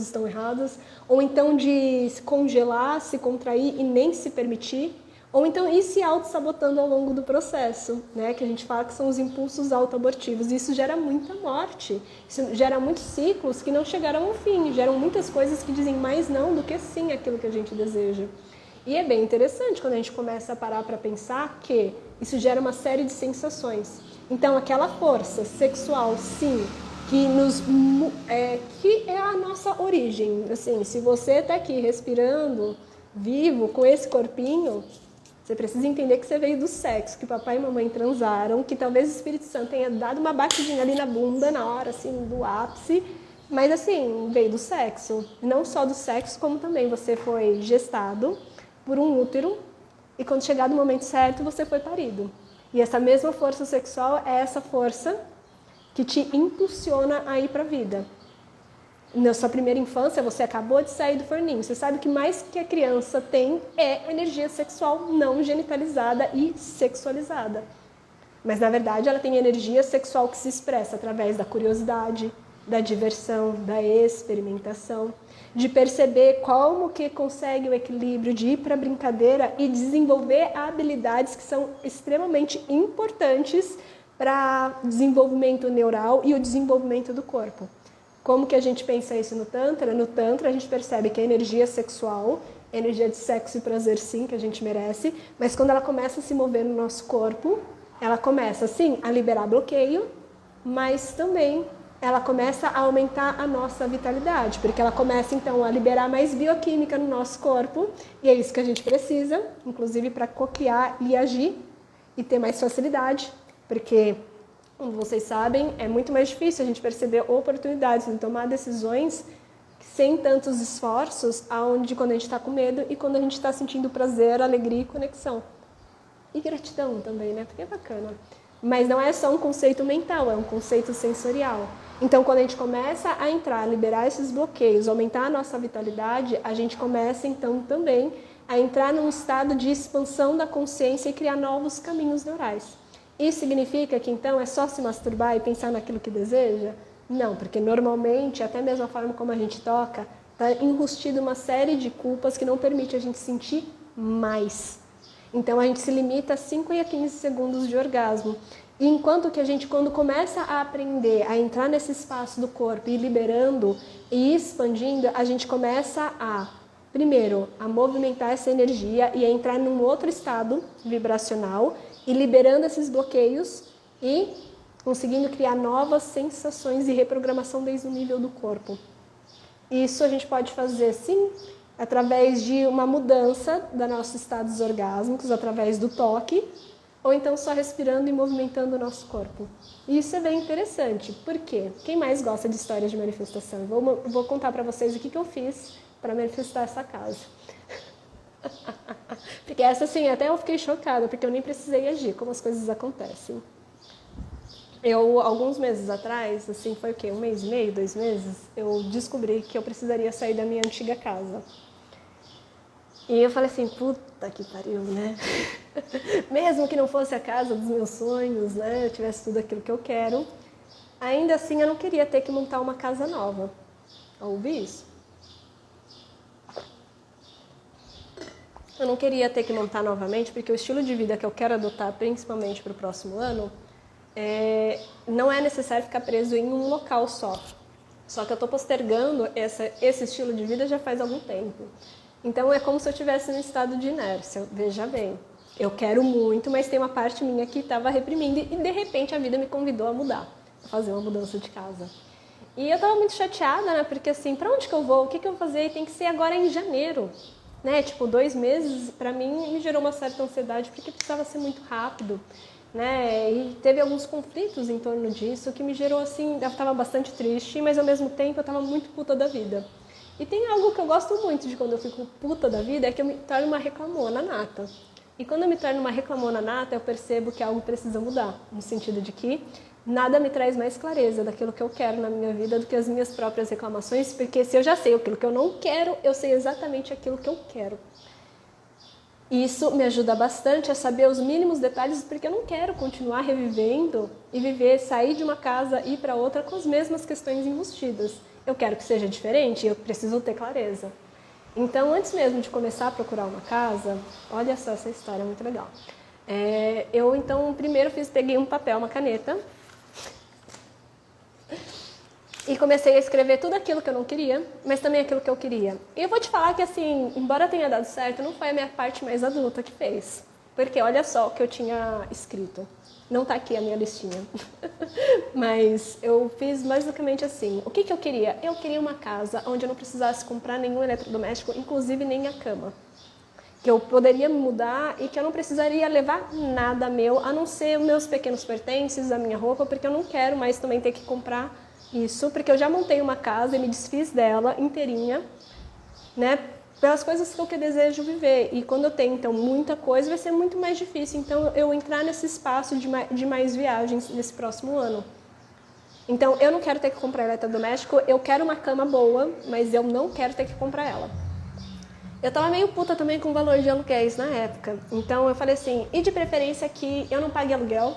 Speaker 1: estão erradas, ou então de se congelar, se contrair e nem se permitir, ou então ir se auto-sabotando ao longo do processo, né? Que a gente fala que são os impulsos auto-abortivos. Isso gera muita morte, isso gera muitos ciclos que não chegaram ao fim, geram muitas coisas que dizem mais não do que sim aquilo que a gente deseja. E é bem interessante quando a gente começa a parar para pensar que isso gera uma série de sensações. Então, aquela força sexual, sim, que é a nossa origem. Assim, se você está aqui respirando, vivo, com esse corpinho, você precisa entender que você veio do sexo, que papai e mamãe transaram, que talvez o Espírito Santo tenha dado uma batidinha ali na bunda na hora, assim, do ápice, mas assim, veio do sexo. Não só do sexo, como também você foi gestado por um útero e quando chegar no momento certo, você foi parido. E essa mesma força sexual é essa força que te impulsiona a ir para a vida. Na sua primeira infância, você acabou de sair do forninho. Você sabe que mais que a criança tem é energia sexual não genitalizada e sexualizada. Mas, na verdade, ela tem energia sexual que se expressa através da curiosidade, da diversão, da experimentação, de perceber como que consegue o equilíbrio, de ir para a brincadeira e desenvolver habilidades que são extremamente importantes para o desenvolvimento neural e o desenvolvimento do corpo. Como que a gente pensa isso no Tantra? No Tantra a gente percebe que a energia sexual, energia de sexo e prazer sim, que a gente merece, mas quando ela começa a se mover no nosso corpo, ela começa sim a liberar bloqueio, mas também ela começa a aumentar a nossa vitalidade, porque ela começa então a liberar mais bioquímica no nosso corpo, e é isso que a gente precisa, inclusive para cocriar e agir e ter mais facilidade, porque, como vocês sabem, é muito mais difícil a gente perceber oportunidades em tomar decisões sem tantos esforços, aonde quando a gente está com medo e quando a gente está sentindo prazer, alegria e conexão. E gratidão também, né? Porque é bacana. Mas não é só um conceito mental, é um conceito sensorial. Então, quando a gente começa a entrar, liberar esses bloqueios, aumentar a nossa vitalidade, a gente começa, então, também a entrar num estado de expansão da consciência e criar novos caminhos neurais. Isso significa que, então, é só se masturbar e pensar naquilo que deseja? Não, porque normalmente, até mesmo a forma como a gente toca, está enrustido uma série de culpas que não permite a gente sentir mais. Então, a gente se limita a 5 e a 15 segundos de orgasmo. E enquanto que a gente, quando começa a aprender a entrar nesse espaço do corpo e liberando e expandindo, a gente começa a, primeiro, a movimentar essa energia e a entrar num outro estado vibracional e liberando esses bloqueios e conseguindo criar novas sensações e reprogramação desde o nível do corpo. Isso a gente pode fazer, sim, através de uma mudança dos nossos estados orgásmicos, através do toque, ou então só respirando e movimentando o nosso corpo. E isso é bem interessante. Por quê? Quem mais gosta de histórias de manifestação? Vou contar para vocês o que eu fiz para manifestar essa casa. Porque essa, assim, até eu fiquei chocada, porque eu nem precisei agir, como as coisas acontecem. Alguns meses atrás, assim, foi o quê? 1 mês e meio, 2 meses, eu descobri que eu precisaria sair da minha antiga casa. E eu falei assim, puta que pariu, né? Mesmo que não fosse a casa dos meus sonhos, né? Eu tivesse tudo aquilo que eu quero, ainda assim eu não queria ter que montar uma casa nova. Ouvi isso? Eu não queria ter que montar novamente, porque o estilo de vida que eu quero adotar, principalmente para o próximo ano, não é necessário ficar preso em um local só. Só que eu estou postergando esse estilo de vida já faz algum tempo. Então é como se eu estivesse num estado de inércia. Veja bem, eu quero muito, mas tem uma parte minha que estava reprimindo e de repente a vida me convidou a mudar, a fazer uma mudança de casa. E eu estava muito chateada, né? Porque assim, para onde que eu vou? O que eu vou fazer? E tem que ser agora em janeiro, né? Tipo, 2 meses para mim me gerou uma certa ansiedade porque precisava ser muito rápido, né? E teve alguns conflitos em torno disso que me gerou assim, eu estava bastante triste, mas ao mesmo tempo eu estava muito puta da vida. E tem algo que eu gosto muito de quando eu fico puta da vida, é que eu me torno uma reclamona nata. E quando eu me torno uma reclamona nata, eu percebo que algo precisa mudar, no sentido de que nada me traz mais clareza daquilo que eu quero na minha vida do que as minhas próprias reclamações, porque se eu já sei aquilo que eu não quero, eu sei exatamente aquilo que eu quero. Isso me ajuda bastante a saber os mínimos detalhes, porque eu não quero continuar revivendo e sair de uma casa e ir para outra com as mesmas questões enrustidas. Eu quero que seja diferente e eu preciso ter clareza. Então, antes mesmo de começar a procurar uma casa, olha só essa história, é muito legal. Eu, então, primeiro peguei um papel, uma caneta, e comecei a escrever tudo aquilo que eu não queria, mas também aquilo que eu queria. E eu vou te falar que, assim, embora tenha dado certo, não foi a minha parte mais adulta que fez. Porque olha só o que eu tinha escrito. Não tá aqui a minha listinha. Mas eu fiz basicamente assim. O que eu queria? Eu queria uma casa onde eu não precisasse comprar nenhum eletrodoméstico, inclusive nem a cama. Que eu poderia me mudar e que eu não precisaria levar nada meu, a não ser os meus pequenos pertences, a minha roupa, porque eu não quero mais também ter que comprar isso, porque eu já montei uma casa e me desfiz dela inteirinha, né? Pelas coisas que eu desejo viver. E quando eu tenho, então, muita coisa, vai ser muito mais difícil. Então, eu entrar nesse espaço de mais viagens nesse próximo ano. Então, eu não quero ter que comprar eletrodoméstico, eu quero uma cama boa, mas eu não quero ter que comprar ela. Eu tava meio puta também com o valor de aluguéis na época. Então, eu falei assim, e de preferência que eu não pague aluguel.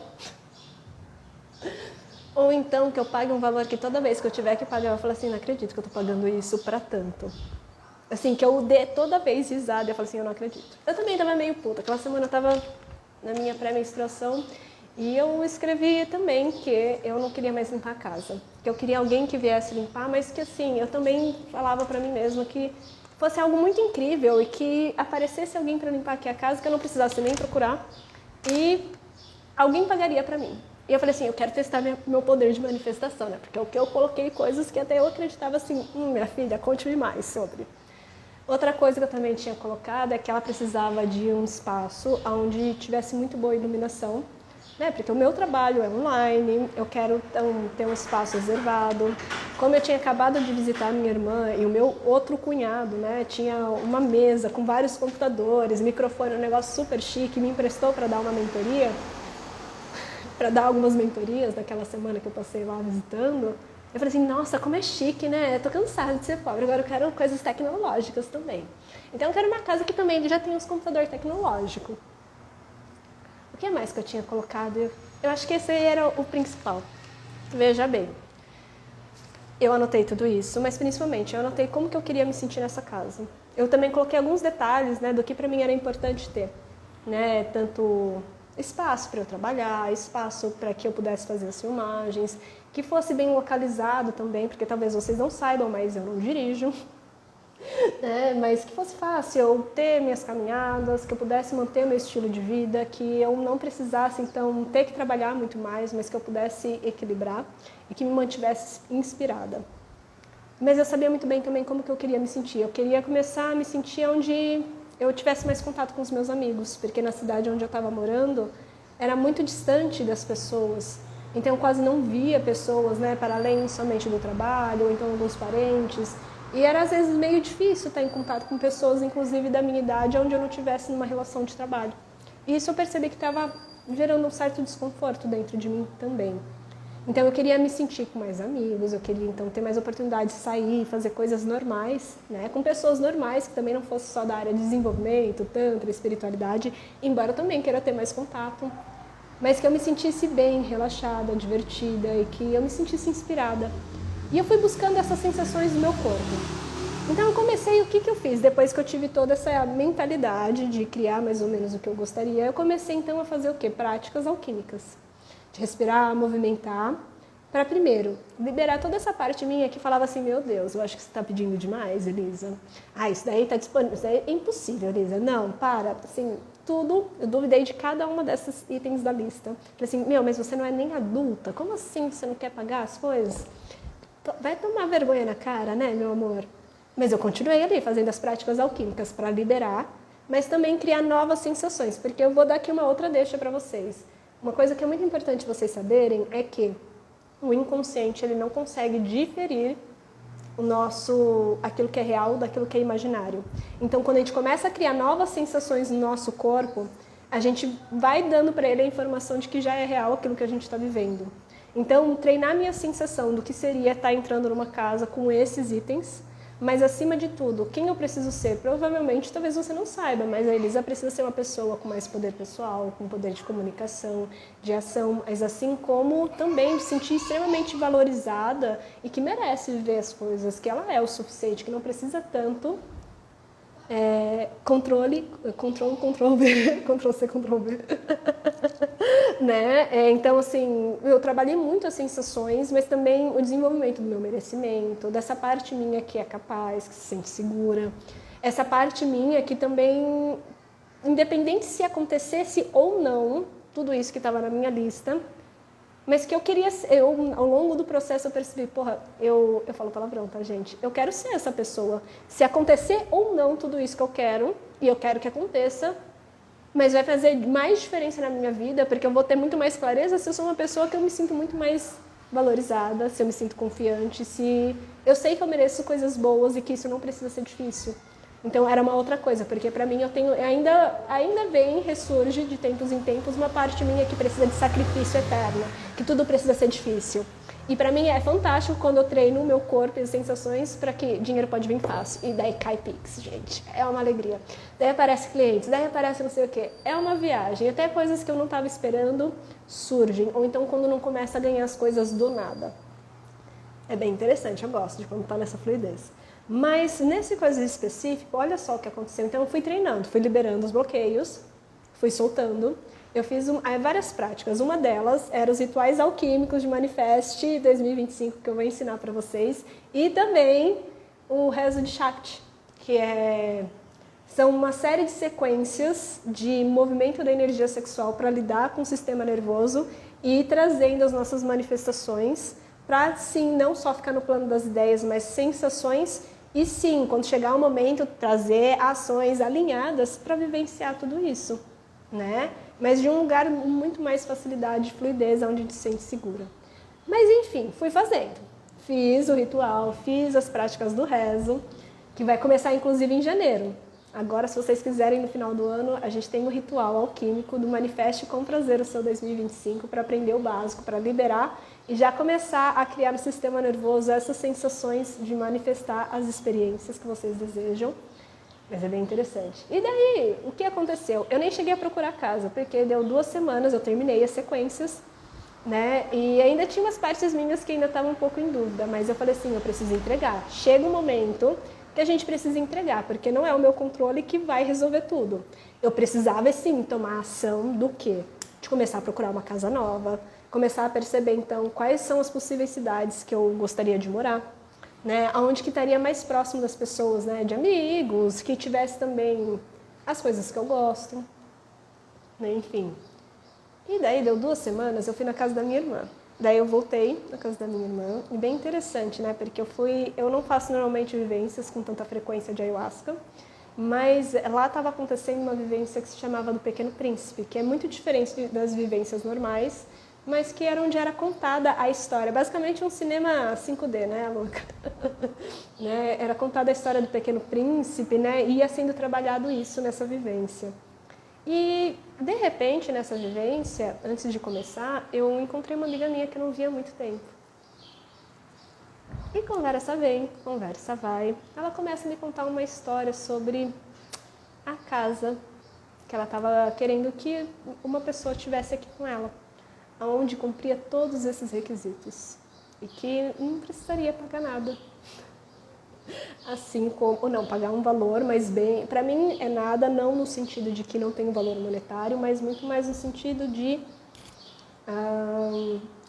Speaker 1: Ou então que eu pague um valor que toda vez que eu tiver que pagar, eu falo assim, não acredito que eu tô pagando isso pra tanto. Assim, que eu dê toda vez risada, eu falo assim, eu não acredito. Eu também tava meio puta, aquela semana eu tava na minha pré-menstruação e eu escrevi também que eu não queria mais limpar a casa. Que eu queria alguém que viesse limpar, mas que assim, eu também falava pra mim mesma que fosse algo muito incrível e que aparecesse alguém pra limpar aqui a casa, que eu não precisasse nem procurar e alguém pagaria pra mim. E eu falei assim, eu quero testar meu poder de manifestação, né? Porque o que eu coloquei coisas que até eu acreditava assim, minha filha, conte-me mais sobre. Outra coisa que eu também tinha colocado é que ela precisava de um espaço onde tivesse muito boa iluminação, né? Porque o meu trabalho é online, eu quero então, ter um espaço reservado. Como eu tinha acabado de visitar a minha irmã e o meu outro cunhado, né? Tinha uma mesa com vários computadores, microfone, um negócio super chique, me emprestou para dar uma mentoria, para dar algumas mentorias naquela semana que eu passei lá visitando. Eu falei assim, nossa, como é chique, né? Eu tô cansada de ser pobre, agora eu quero coisas tecnológicas também. Então eu quero uma casa que também já tem uns computadores tecnológicos. O que mais que eu tinha colocado? Eu acho que esse aí era o principal. Veja bem, eu anotei tudo isso, mas principalmente eu anotei como que eu queria me sentir nessa casa. Eu também coloquei alguns detalhes, né, do que para mim era importante ter, né, tanto espaço para eu trabalhar, espaço para que eu pudesse fazer as filmagens, que fosse bem localizado também, porque talvez vocês não saibam, mas eu não dirijo. Mas que fosse fácil eu ter minhas caminhadas, que eu pudesse manter o meu estilo de vida, que eu não precisasse então ter que trabalhar muito mais, mas que eu pudesse equilibrar e que me mantivesse inspirada. Mas eu sabia muito bem também como que eu queria me sentir. Eu queria começar a me sentir onde eu tivesse mais contato com os meus amigos, porque na cidade onde eu estava morando era muito distante das pessoas. Então eu quase não via pessoas, né, para além somente do trabalho, ou então alguns parentes. E era às vezes meio difícil estar em contato com pessoas, inclusive da minha idade, onde eu não tivesse numa relação de trabalho. E isso eu percebi que estava gerando um certo desconforto dentro de mim também. Então eu queria me sentir com mais amigos, eu queria então ter mais oportunidade de sair, fazer coisas normais, né, com pessoas normais, que também não fosse só da área de desenvolvimento, tantra, espiritualidade, embora eu também queira ter mais contato, mas que eu me sentisse bem, relaxada, divertida e que eu me sentisse inspirada. E eu fui buscando essas sensações no meu corpo. Então eu comecei, o que eu fiz? Depois que eu tive toda essa mentalidade de criar mais ou menos o que eu gostaria, eu comecei então a fazer o quê? Práticas alquímicas. De respirar, movimentar, para primeiro, liberar toda essa parte minha que falava assim, meu Deus, eu acho que você está pedindo demais, Elisa. Ah, isso daí está disponível, isso daí é impossível, Elisa. Não, para, assim, tudo, eu duvidei de cada uma desses itens da lista. Falei assim, mas você não é nem adulta, como assim você não quer pagar as coisas? Vai tomar vergonha na cara, né, meu amor? Mas eu continuei ali fazendo as práticas alquímicas para liberar, mas também criar novas sensações, porque eu vou dar aqui uma outra deixa para vocês. Uma coisa que é muito importante vocês saberem é que o inconsciente ele não consegue diferir aquilo que é real daquilo que é imaginário. Então, quando a gente começa a criar novas sensações no nosso corpo, a gente vai dando para ele a informação de que já é real aquilo que a gente está vivendo. Então, treinar minha sensação do que seria estar entrando numa casa com esses itens, mas acima de tudo, quem eu preciso ser? Provavelmente, talvez você não saiba, mas a Elisa precisa ser uma pessoa com mais poder pessoal, com poder de comunicação, de ação, mas assim como também de sentir extremamente valorizada e que merece viver as coisas, que ela é o suficiente, que não precisa tanto Ctrl V, Ctrl C, Ctrl V. Né? Então, assim, eu trabalhei muito as sensações, mas também o desenvolvimento do meu merecimento, dessa parte minha que é capaz, que se sente segura, essa parte minha que também, independente se acontecesse ou não, tudo isso que estava na minha lista, mas que eu queria, ao longo do processo eu percebi, eu falo palavrão, tá, gente? Eu quero ser essa pessoa. Se acontecer ou não tudo isso que eu quero, e eu quero que aconteça, mas vai fazer mais diferença na minha vida, porque eu vou ter muito mais clareza se eu sou uma pessoa que eu me sinto muito mais valorizada, se eu me sinto confiante, se eu sei que eu mereço coisas boas e que isso não precisa ser difícil. Então era uma outra coisa, porque para mim ainda ressurge de tempos em tempos uma parte minha que precisa de sacrifício eterno, que tudo precisa ser difícil. E para mim é fantástico quando eu treino o meu corpo e as sensações para que dinheiro pode vir fácil. E daí cai Pix, gente. É uma alegria. Daí aparece clientes, daí aparece não sei o quê. É uma viagem. Até coisas que eu não estava esperando surgem. Ou então quando não começa a ganhar as coisas do nada. É bem interessante, eu gosto de quando está nessa fluidez. Mas nesse coisa específico, olha só o que aconteceu. Então eu fui treinando, fui liberando os bloqueios, fui soltando. Eu fiz várias práticas. Uma delas era os rituais alquímicos de Manifeste 2025, que eu vou ensinar para vocês. E também o rezo de Shakti, que são uma série de sequências de movimento da energia sexual para lidar com o sistema nervoso, e ir trazendo as nossas manifestações para, sim, não só ficar no plano das ideias, mas sensações e, sim, quando chegar o momento, trazer ações alinhadas para vivenciar tudo isso, né? Mas de um lugar com muito mais facilidade, fluidez, onde a gente se sente segura. Mas, enfim, fui fazendo. Fiz o ritual, fiz as práticas do rezo, que vai começar, inclusive, em janeiro. Agora, se vocês quiserem, no final do ano, a gente tem o ritual alquímico do Manifeste com Prazer o seu 2025 para aprender o básico, para liberar e já começar a criar no sistema nervoso essas sensações de manifestar as experiências que vocês desejam. Mas é bem interessante. E daí, o que aconteceu? Eu nem cheguei a procurar casa, porque deu 2 semanas, eu terminei as sequências, né? E ainda tinha umas partes minhas que ainda estavam um pouco em dúvida, mas eu falei assim, eu preciso entregar. Chega um momento que a gente precisa entregar, porque não é o meu controle que vai resolver tudo. Eu precisava, sim, tomar ação do quê? De começar a procurar uma casa nova, começar a perceber, então, quais são as possíveis cidades que eu gostaria de morar, né? Aonde que estaria mais próximo das pessoas, né? De amigos, que tivesse também as coisas que eu gosto, né? Enfim. E daí, deu 2 semanas, eu fui na casa da minha irmã. Daí eu voltei na casa da minha irmã, e bem interessante, né? Porque eu não faço normalmente vivências com tanta frequência de ayahuasca, mas lá estava acontecendo uma vivência que se chamava do Pequeno Príncipe, que é muito diferente das vivências normais, mas que era onde era contada a história. Basicamente um cinema 5D, né, Luca? Né? Era contada a história do Pequeno Príncipe, né? E ia sendo trabalhado isso nessa vivência. E, de repente, nessa vivência, antes de começar, eu encontrei uma amiga minha que eu não via há muito tempo. E conversa vem, conversa vai. Ela começa a me contar uma história sobre a casa que ela estava querendo que uma pessoa tivesse aqui com ela, onde cumpria todos esses requisitos e que não precisaria pagar nada. Assim como, ou não, pagar um valor, mas bem, para mim é nada, não no sentido de que não tem um valor monetário, mas muito mais no sentido de,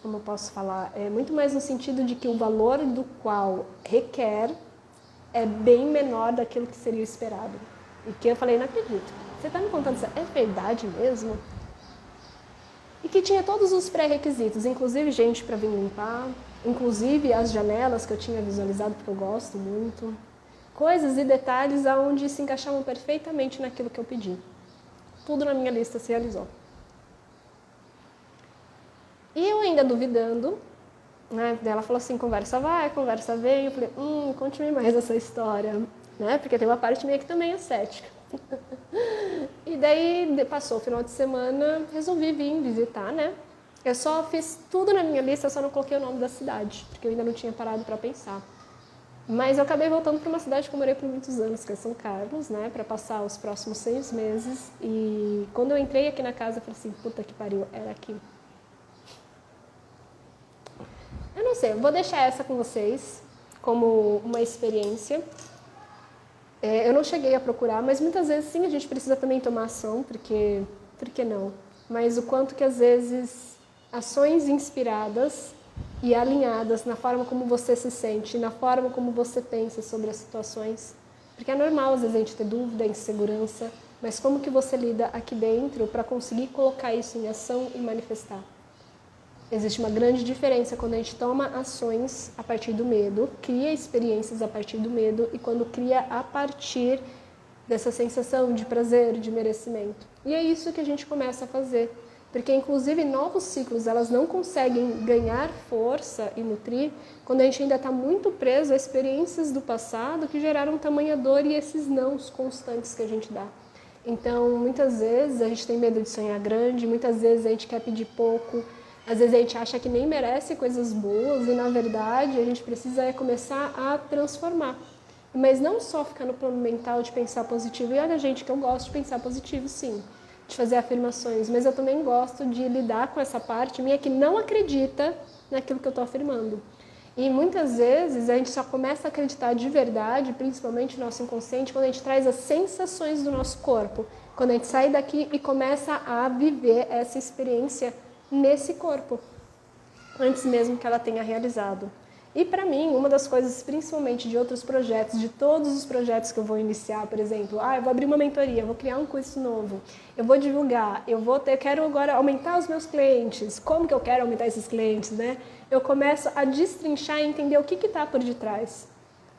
Speaker 1: como eu posso falar, é muito mais no sentido de que o valor do qual requer é bem menor daquilo que seria esperado. E que eu falei, não acredito, você está me contando isso, é verdade mesmo? E que tinha todos os pré-requisitos, inclusive gente para vir limpar, inclusive as janelas que eu tinha visualizado, porque eu gosto muito. Coisas e detalhes aonde se encaixavam perfeitamente naquilo que eu pedi. Tudo na minha lista se realizou. E eu ainda duvidando, né? Ela falou assim, conversa vai, conversa vem. Eu falei, conte-me mais essa história, né? Porque tem uma parte minha que também é cética. E daí passou o final de semana, resolvi vir visitar, né? Eu só fiz tudo na minha lista, eu só não coloquei o nome da cidade, porque eu ainda não tinha parado para pensar. Mas eu acabei voltando para uma cidade que eu morei por muitos anos, que é São Carlos, né? Para passar os próximos 6 meses. E quando eu entrei aqui na casa, eu falei assim, puta que pariu, era aqui. Eu não sei, eu vou deixar essa com vocês como uma experiência. Eu não cheguei a procurar, mas muitas vezes sim a gente precisa também tomar ação, porque por que não? Mas o quanto que às vezes ações inspiradas e alinhadas na forma como você se sente, na forma como você pensa sobre as situações, porque é normal às vezes a gente ter dúvida, insegurança, mas como que você lida aqui dentro para conseguir colocar isso em ação e manifestar? Existe uma grande diferença quando a gente toma ações a partir do medo, cria experiências a partir do medo e quando cria a partir dessa sensação de prazer, de merecimento. E é isso que a gente começa a fazer, porque inclusive novos ciclos elas não conseguem ganhar força e nutrir quando a gente ainda está muito preso a experiências do passado que geraram tamanha dor e esses nãos constantes que a gente dá. Então, muitas vezes a gente tem medo de sonhar grande, muitas vezes a gente quer pedir pouco, às vezes a gente acha que nem merece coisas boas e, na verdade, a gente precisa começar a transformar. Mas não só ficar no plano mental de pensar positivo. E olha, gente, que eu gosto de pensar positivo, sim, de fazer afirmações. Mas eu também gosto de lidar com essa parte minha que não acredita naquilo que eu estou afirmando. E muitas vezes a gente só começa a acreditar de verdade, principalmente no nosso inconsciente, quando a gente traz as sensações do nosso corpo. Quando a gente sai daqui e começa a viver essa experiência nesse corpo, antes mesmo que ela tenha realizado. E para mim, uma das coisas, principalmente de outros projetos, de todos os projetos que eu vou iniciar, por exemplo, eu vou abrir uma mentoria, eu vou criar um curso novo, eu vou divulgar, eu quero agora aumentar os meus clientes. Como que eu quero aumentar esses clientes, né? Eu começo a destrinchar e entender o que está por detrás.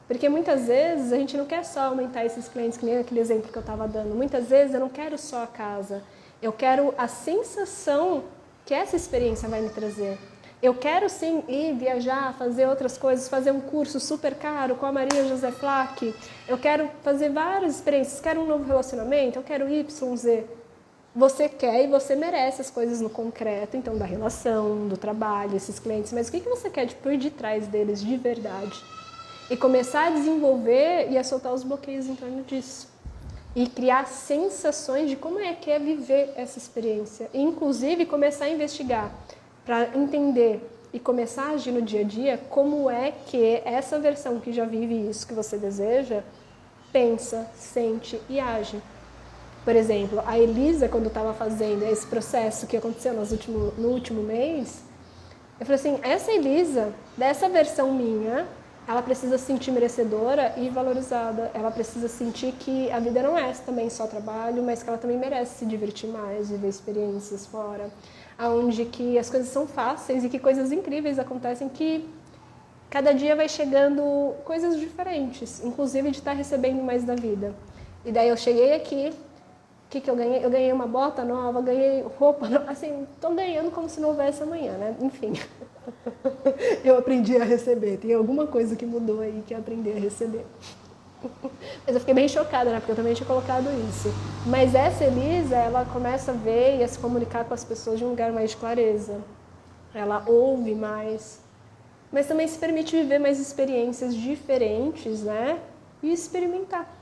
Speaker 1: Porque muitas vezes a gente não quer só aumentar esses clientes, que nem aquele exemplo que eu estava dando. Muitas vezes eu não quero só a casa, eu quero a sensação que essa experiência vai me trazer. Eu quero sim ir viajar, fazer outras coisas, fazer um curso super caro com a Maria José Flack. Eu quero fazer várias experiências, quero um novo relacionamento, eu quero Y, Z. Você quer e você merece as coisas no concreto, então da relação, do trabalho, esses clientes. Mas o que você quer por detrás deles de verdade? E começar a desenvolver e a soltar os bloqueios em torno disso. E criar sensações de como é que é viver essa experiência. E, inclusive, começar a investigar para entender e começar a agir no dia a dia como é que essa versão que já vive isso que você deseja, pensa, sente e age. Por exemplo, a Elisa, quando estava fazendo esse processo que aconteceu no último mês, eu falei assim, essa Elisa, dessa versão minha, ela precisa se sentir merecedora e valorizada. Ela precisa sentir que a vida não é também só trabalho, mas que ela também merece se divertir mais, viver experiências fora. Onde que as coisas são fáceis e que coisas incríveis acontecem, que cada dia vai chegando coisas diferentes, inclusive de estar recebendo mais da vida. E daí eu cheguei aqui, o que eu ganhei? Eu ganhei uma bota nova, ganhei roupa nova, assim, tô ganhando como se não houvesse amanhã, né? Enfim, eu aprendi a receber, tem alguma coisa que mudou aí que eu aprendi a receber. Mas eu fiquei bem chocada, né? Porque eu também tinha colocado isso. Mas essa Elisa, ela começa a ver e a se comunicar com as pessoas de um lugar mais de clareza. Ela ouve mais, mas também se permite viver mais experiências diferentes, né? E experimentar.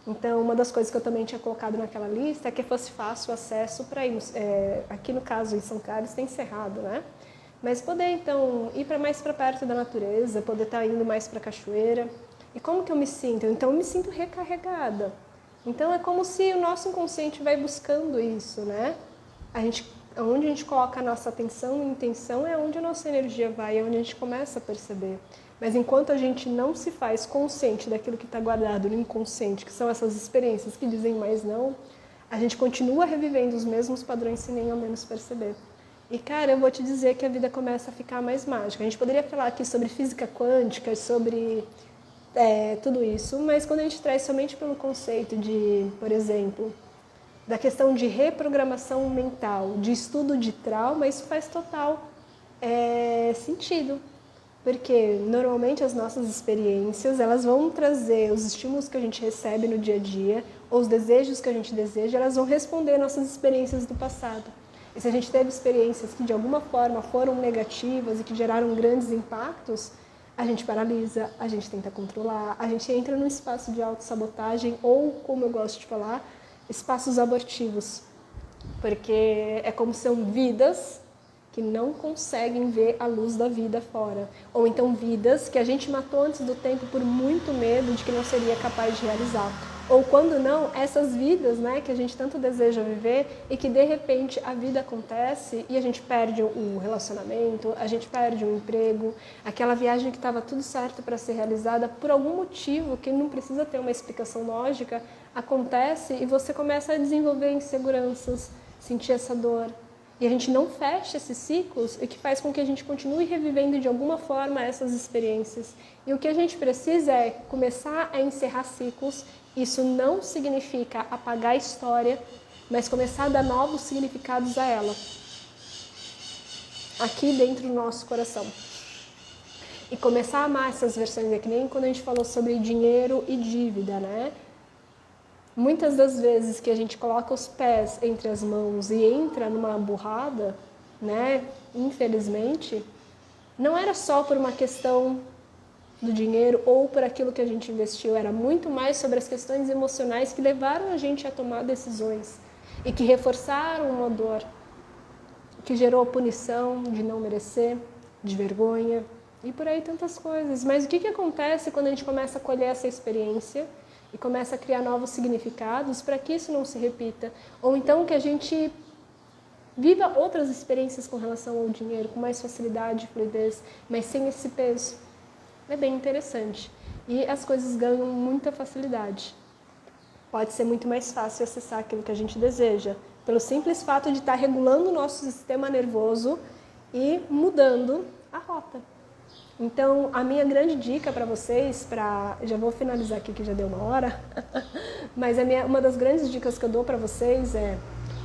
Speaker 1: Então, uma das coisas que eu também tinha colocado naquela lista é que fosse fácil o acesso para ir. Aqui no caso, em São Carlos, tem cerrado, né? Mas poder, então, ir mais para perto da natureza, poder estar indo mais para a cachoeira. E como que eu me sinto? Então, eu me sinto recarregada. Então, é como se o nosso inconsciente vai buscando isso, né? Onde a gente coloca a nossa atenção e intenção é onde a nossa energia vai, é onde a gente começa a perceber. Mas enquanto a gente não se faz consciente daquilo que está guardado no inconsciente, que são essas experiências que dizem mais não, a gente continua revivendo os mesmos padrões sem nem ao menos perceber. E, cara, eu vou te dizer que a vida começa a ficar mais mágica. A gente poderia falar aqui sobre física quântica, sobre tudo isso, mas quando a gente traz somente pelo conceito de, por exemplo, da questão de reprogramação mental, de estudo de trauma, isso faz total sentido. Porque normalmente as nossas experiências, elas vão trazer os estímulos que a gente recebe no dia a dia, ou os desejos que a gente deseja, elas vão responder nossas experiências do passado. E se a gente teve experiências que de alguma forma foram negativas e que geraram grandes impactos, a gente paralisa, a gente tenta controlar, a gente entra num espaço de autossabotagem ou, como eu gosto de falar, espaços abortivos. Porque é como são vidas que não conseguem ver a luz da vida fora. Ou então vidas que a gente matou antes do tempo por muito medo de que não seria capaz de realizar. Ou quando não, essas vidas, né, que a gente tanto deseja viver e que de repente a vida acontece e a gente perde o relacionamento, a gente perde o emprego, aquela viagem que estava tudo certo para ser realizada, por algum motivo que não precisa ter uma explicação lógica, acontece e você começa a desenvolver inseguranças, sentir essa dor. E a gente não fecha esses ciclos, o que faz com que a gente continue revivendo de alguma forma essas experiências. E o que a gente precisa é começar a encerrar ciclos. Isso não significa apagar a história, mas começar a dar novos significados a ela. Aqui dentro do nosso coração. E começar a amar essas versões, é que nem quando a gente falou sobre dinheiro e dívida, né? Muitas das vezes que a gente coloca os pés entre as mãos e entra numa burrada, né, infelizmente, não era só por uma questão do dinheiro ou por aquilo que a gente investiu, era muito mais sobre as questões emocionais que levaram a gente a tomar decisões e que reforçaram uma dor, que gerou punição de não merecer, de vergonha e por aí tantas coisas. Mas o que acontece quando a gente começa a colher essa experiência e começa a criar novos significados para que isso não se repita? Ou então que a gente Viva outras experiências com relação ao dinheiro, com mais facilidade, fluidez, mas sem esse peso. É bem interessante. E as coisas ganham muita facilidade. Pode ser muito mais fácil acessar aquilo que a gente deseja, pelo simples fato de estar regulando o nosso sistema nervoso e mudando a rota. Então, a minha grande dica para vocês, já vou finalizar aqui que já deu 1 hora, mas uma das grandes dicas que eu dou para vocês é,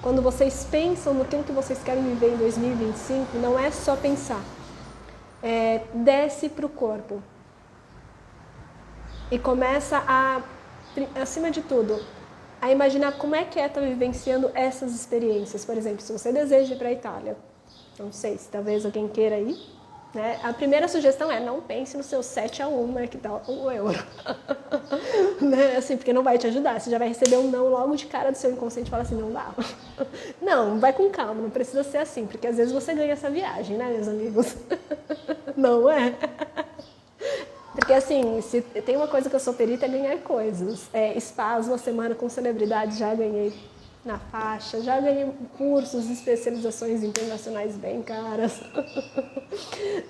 Speaker 1: quando vocês pensam no que vocês querem viver em 2025, não é só pensar, desce para o corpo e começa acima de tudo, a imaginar como é que estar vivenciando essas experiências. Por exemplo, se você deseja ir para a Itália, não sei se talvez alguém queira ir, né? A primeira sugestão é não pense no seu 7-1, né, que dá o euro. Né? Assim, porque não vai te ajudar. Você já vai receber um não logo de cara do seu inconsciente e fala assim, não dá. Não, vai com calma, não precisa ser assim, porque às vezes você ganha essa viagem, né, meus amigos? Não é? Porque assim, se tem uma coisa que eu sou perita é ganhar coisas. Spas, 1 semana com celebridade, já ganhei na faixa, já ganhei cursos, especializações internacionais bem caras.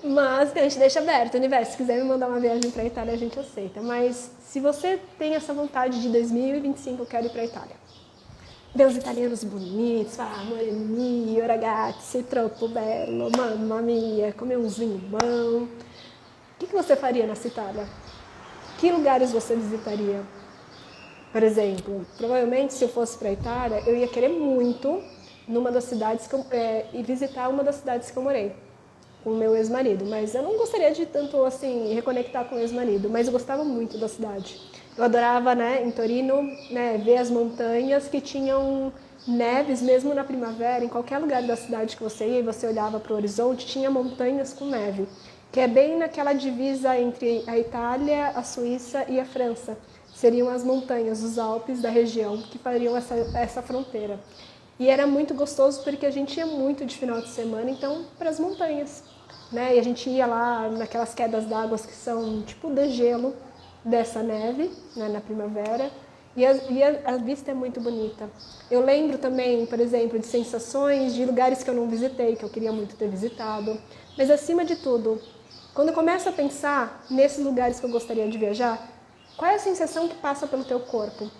Speaker 1: Mas a gente deixa aberto, universo, se quiser me mandar uma viagem para a Itália, a gente aceita. Mas se você tem essa vontade de 2025, eu quero ir para a Itália. Ver os italianos bonitos, falar amore mio, ragazzi, troppo bello, mamma mia, comer um vinho bom. O que você faria nessa Itália? Que lugares você visitaria? Por exemplo, provavelmente se eu fosse para a Itália, eu ia querer muito numa das cidades e visitar uma das cidades que eu morei com o meu ex-marido. Mas eu não gostaria de tanto assim reconectar com o ex-marido, mas eu gostava muito da cidade. Eu adorava, né, em Torino, né, ver as montanhas que tinham neves mesmo na primavera. Em qualquer lugar da cidade que você ia e você olhava para o horizonte, tinha montanhas com neve, que é bem naquela divisa entre a Itália, a Suíça e a França. Seriam as montanhas, os Alpes da região, que fariam essa fronteira. E era muito gostoso porque a gente ia muito de final de semana, então, para as montanhas. Né? E a gente ia lá naquelas quedas d'água que são tipo de gelo dessa neve, né, na primavera. E a vista é muito bonita. Eu lembro também, por exemplo, de sensações de lugares que eu não visitei, que eu queria muito ter visitado. Mas, acima de tudo, quando eu começo a pensar nesses lugares que eu gostaria de viajar, qual é a sensação que passa pelo teu corpo?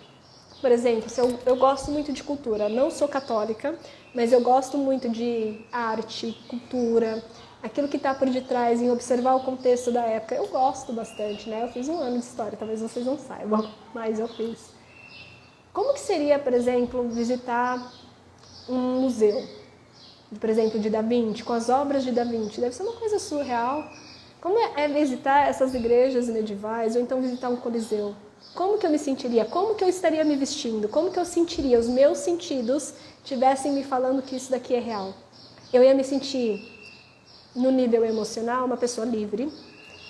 Speaker 1: Por exemplo, eu gosto muito de cultura, não sou católica, mas eu gosto muito de arte, cultura, aquilo que está por detrás, em observar o contexto da época. Eu gosto bastante, né? Eu fiz 1 ano de história, talvez vocês não saibam, mas eu fiz. Como que seria, por exemplo, visitar um museu, por exemplo, de Da Vinci, com as obras de Da Vinci? Deve ser uma coisa surreal. Como é visitar essas igrejas medievais ou então visitar um coliseu? Como que eu me sentiria? Como que eu estaria me vestindo? Como que eu sentiria? Os meus sentidos tivessem me falando que isso daqui é real. Eu ia me sentir, no nível emocional, uma pessoa livre.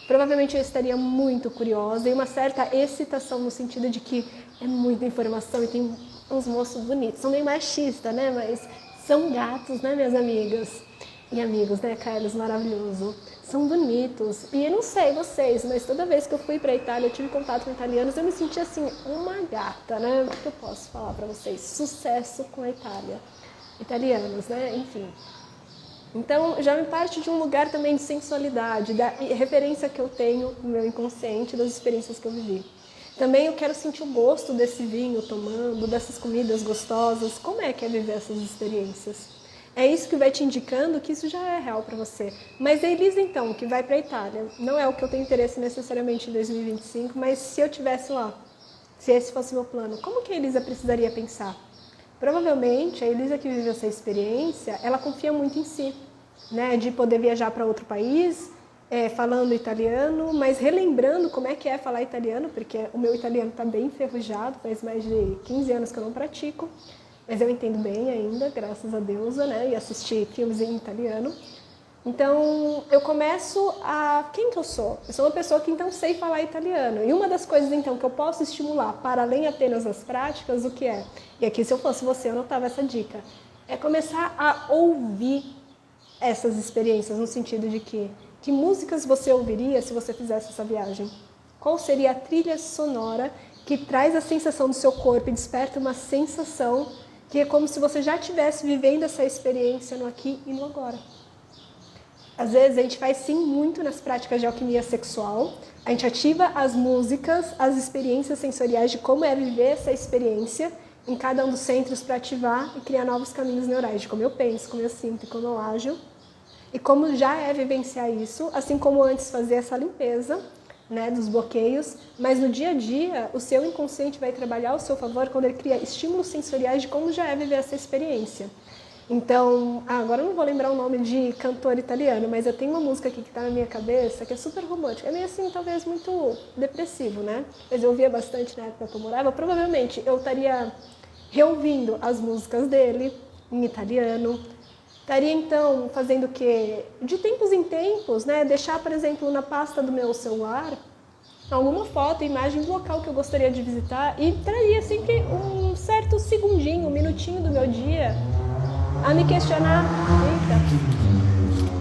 Speaker 1: Provavelmente eu estaria muito curiosa e uma certa excitação no sentido de que é muita informação e tem uns moços bonitos. São meio machistas, né? Mas são gatos, né, minhas amigas? E amigos, né, Carlos? Maravilhoso. São bonitos. E eu não sei vocês, mas toda vez que eu fui para a Itália, eu tive contato com italianos, eu me senti assim, uma gata, né? O que eu posso falar para vocês? Sucesso com a Itália. Italianos, né? Enfim. Então, já me parte de um lugar também de sensualidade, da referência que eu tenho no meu inconsciente, das experiências que eu vivi. Também eu quero sentir o gosto desse vinho tomando, dessas comidas gostosas. Como é que é viver essas experiências? É isso que vai te indicando que isso já é real para você. Mas a Elisa, então, que vai para a Itália, não é o que eu tenho interesse necessariamente em 2025, mas se eu estivesse lá, se esse fosse o meu plano, como que a Elisa precisaria pensar? Provavelmente, a Elisa que vive essa experiência, ela confia muito em si, né? De poder viajar para outro país, falando italiano, mas relembrando como é que é falar italiano, porque o meu italiano está bem enferrujado, faz mais de 15 anos que eu não pratico. Mas eu entendo bem ainda, graças a Deus, né? E assisti filmes em italiano. Então, eu começo a... Quem que eu sou? Eu sou uma pessoa que, então, sei falar italiano. E uma das coisas, então, que eu posso estimular, para além apenas das práticas, o que é? E aqui, se eu fosse você, eu notava essa dica. É começar a ouvir essas experiências, no sentido de que músicas você ouviria se você fizesse essa viagem? Qual seria a trilha sonora que traz a sensação do seu corpo e desperta uma sensação que é como se você já estivesse vivendo essa experiência no aqui e no agora. Às vezes a gente faz sim muito nas práticas de alquimia sexual, a gente ativa as músicas, as experiências sensoriais de como é viver essa experiência em cada um dos centros para ativar e criar novos caminhos neurais, de como eu penso, como eu sinto, como eu ajo, e como já é vivenciar isso, assim como antes fazer essa limpeza, né, dos bloqueios, mas no dia a dia o seu inconsciente vai trabalhar ao seu favor quando ele cria estímulos sensoriais de como já é viver essa experiência. Então, agora eu não vou lembrar o nome de cantor italiano, mas eu tenho uma música aqui que está na minha cabeça que é super romântica. É meio assim, talvez muito depressivo, né? Mas eu ouvia bastante na época que eu morava. Provavelmente eu estaria reouvindo as músicas dele em italiano. Estaria então fazendo o quê? De tempos em tempos, né? Deixar, por exemplo, na pasta do meu celular alguma foto, imagem do local que eu gostaria de visitar e traria sempre um certo segundinho, um minutinho do meu dia a me questionar,